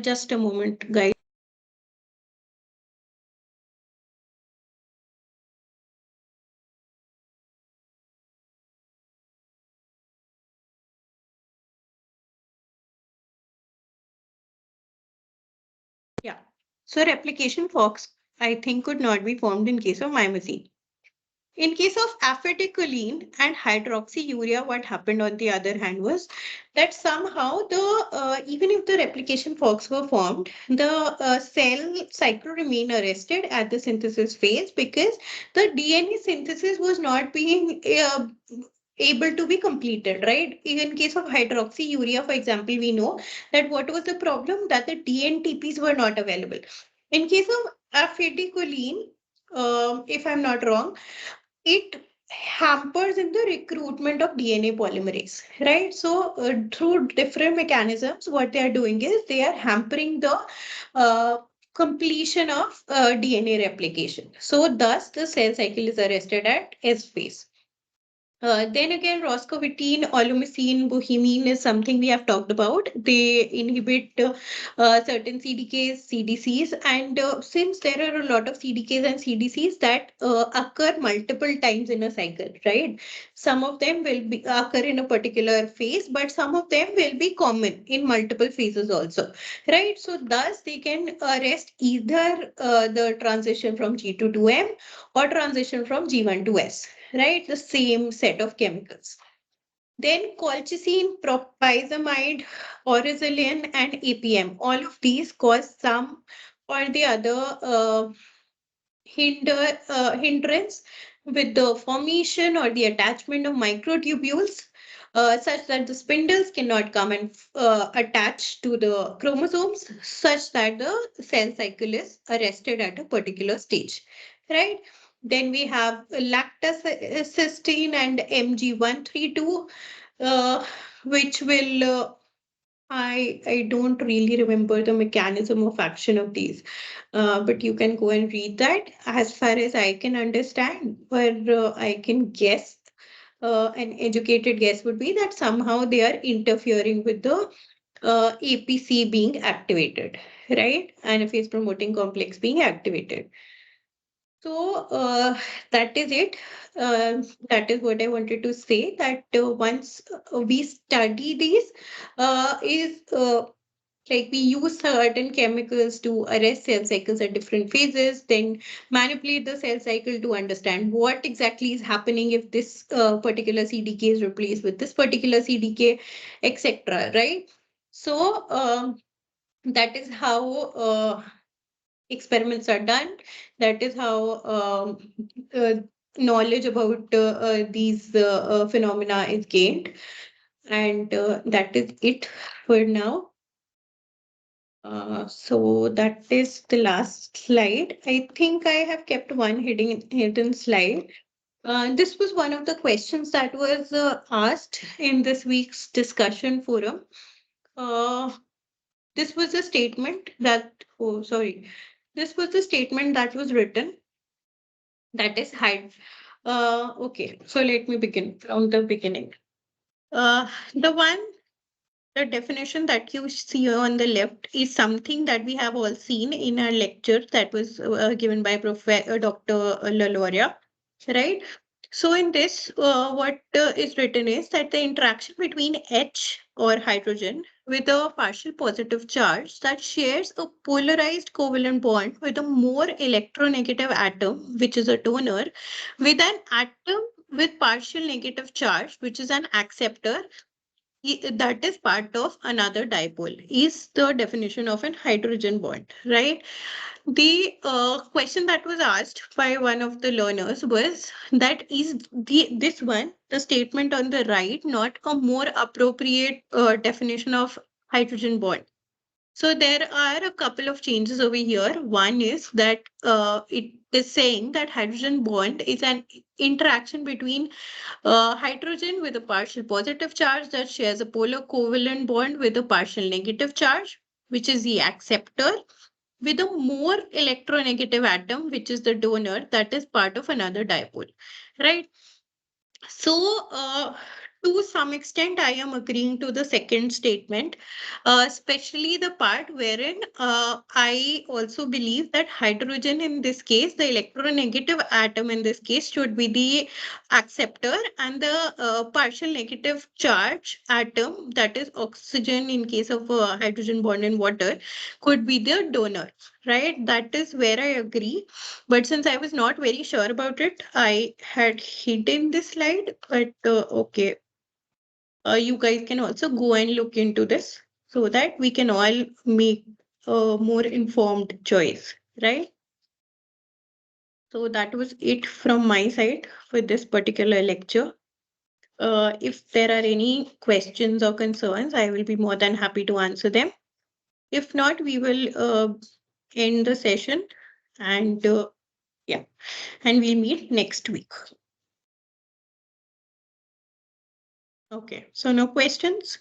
Just a moment, guys. Yeah. So replication forks, I think, could not be formed in case of mimosine. In case of acetylcholine and hydroxyurea, what happened on the other hand was that somehow even if the replication forks were formed, the cell cycle remained arrested at the synthesis phase because the DNA synthesis was not being able to be completed, right? In case of hydroxyurea, for example, we know that what was the problem? That the DNTPs were not available. In case of acetylcholine, if I'm not wrong, it hampers in the recruitment of DNA polymerase, right? So through different mechanisms, what they are doing is they are hampering the completion of DNA replication. So thus the cell cycle is arrested at S phase. Then again, roscobutyne, olomycin, bohemine is something we have talked about. They inhibit certain CDKs, CDCs, and since there are a lot of CDKs and CDCs that occur multiple times in a cycle, right? Some of them will be occur in a particular phase, but some of them will be common in multiple phases also, right? So thus they can arrest either the transition from G2 to M or transition from G1 to S, right? The same set of chemicals. Then colchicine, propyzamide, orezolin, and APM. All of these cause some or the other hindrance with the formation or the attachment of microtubules, such that the spindles cannot come and attach to the chromosomes, such that the cell cycle is arrested at a particular stage, right? Then we have lactocystine and MG132, which will I don't really remember the mechanism of action of these, but you can go and read that. As far as I can understand, or I can guess, an educated guess would be that somehow they are interfering with the APC being activated, right? Anaphase promoting complex being activated. So that is it. That is what I wanted to say. That once we study these, is like we use certain chemicals to arrest cell cycles at different phases, then manipulate the cell cycle to understand what exactly is happening if this particular CDK is replaced with this particular CDK, etc. Right? So that is how experiments are done. That is how uh, knowledge about these phenomena is gained. And that is it for now. So that is the last slide. I think I have kept one hidden slide. This was one of the questions that was asked in this week's discussion forum. Uh, this was a statement that, oh, sorry, this was the statement that was written, that is hide. Okay, so let me begin from the beginning. The one, the definition that you see on the left is something that we have all seen in our lecture that was given by Dr. Laloria, right? So in this, what is written is that the interaction between H or hydrogen with a partial positive charge that shares a polarized covalent bond with a more electronegative atom, which is a donor, with an atom with partial negative charge, which is an acceptor, that is part of another dipole, is the definition of an hydrogen bond, right? The question that was asked by one of the learners was that is this one, the statement on the right, not a more appropriate definition of hydrogen bond? So there are a couple of changes over here. One is that it is saying that hydrogen bond is an interaction between hydrogen with a partial positive charge that shares a polar covalent bond with a partial negative charge, which is the acceptor, with a more electronegative atom, which is the donor, that is part of another dipole, right? So, to some extent, I am agreeing to the second statement, especially the part wherein I also believe that hydrogen in this case, the electronegative atom in this case, should be the acceptor, and the partial negative charge atom, that is oxygen in case of hydrogen bond in water, could be the donor, right? That is where I agree. But since I was not very sure about it, I had hidden this slide. But okay, you guys can also go and look into this so that we can all make a more informed choice, right? So that was it from my side for this particular lecture. If there are any questions or concerns, I will be more than happy to answer them. If not, we will end the session, and yeah, and we'll meet next week. Okay, so no questions?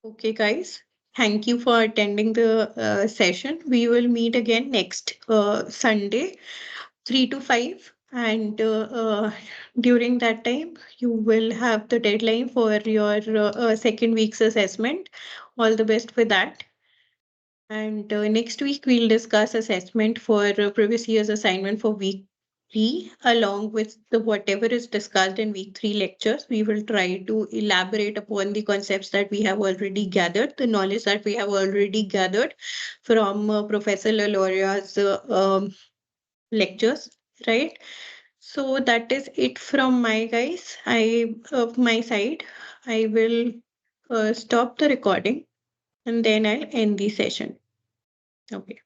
Okay, guys. Thank you for attending the session. We will meet again next Sunday, 3 to 5. And during that time, you will have the deadline for your second week's assessment. All the best for that. And next week, we'll discuss assessment for previous year's assignment for week 3, along with the whatever is discussed in week 3 lectures. We will try to elaborate upon the concepts that we have already gathered, the knowledge that we have already gathered from Professor Laloria's lectures, right? So that is it from my guys. My side. I will stop the recording and then I'll end the session. Okay.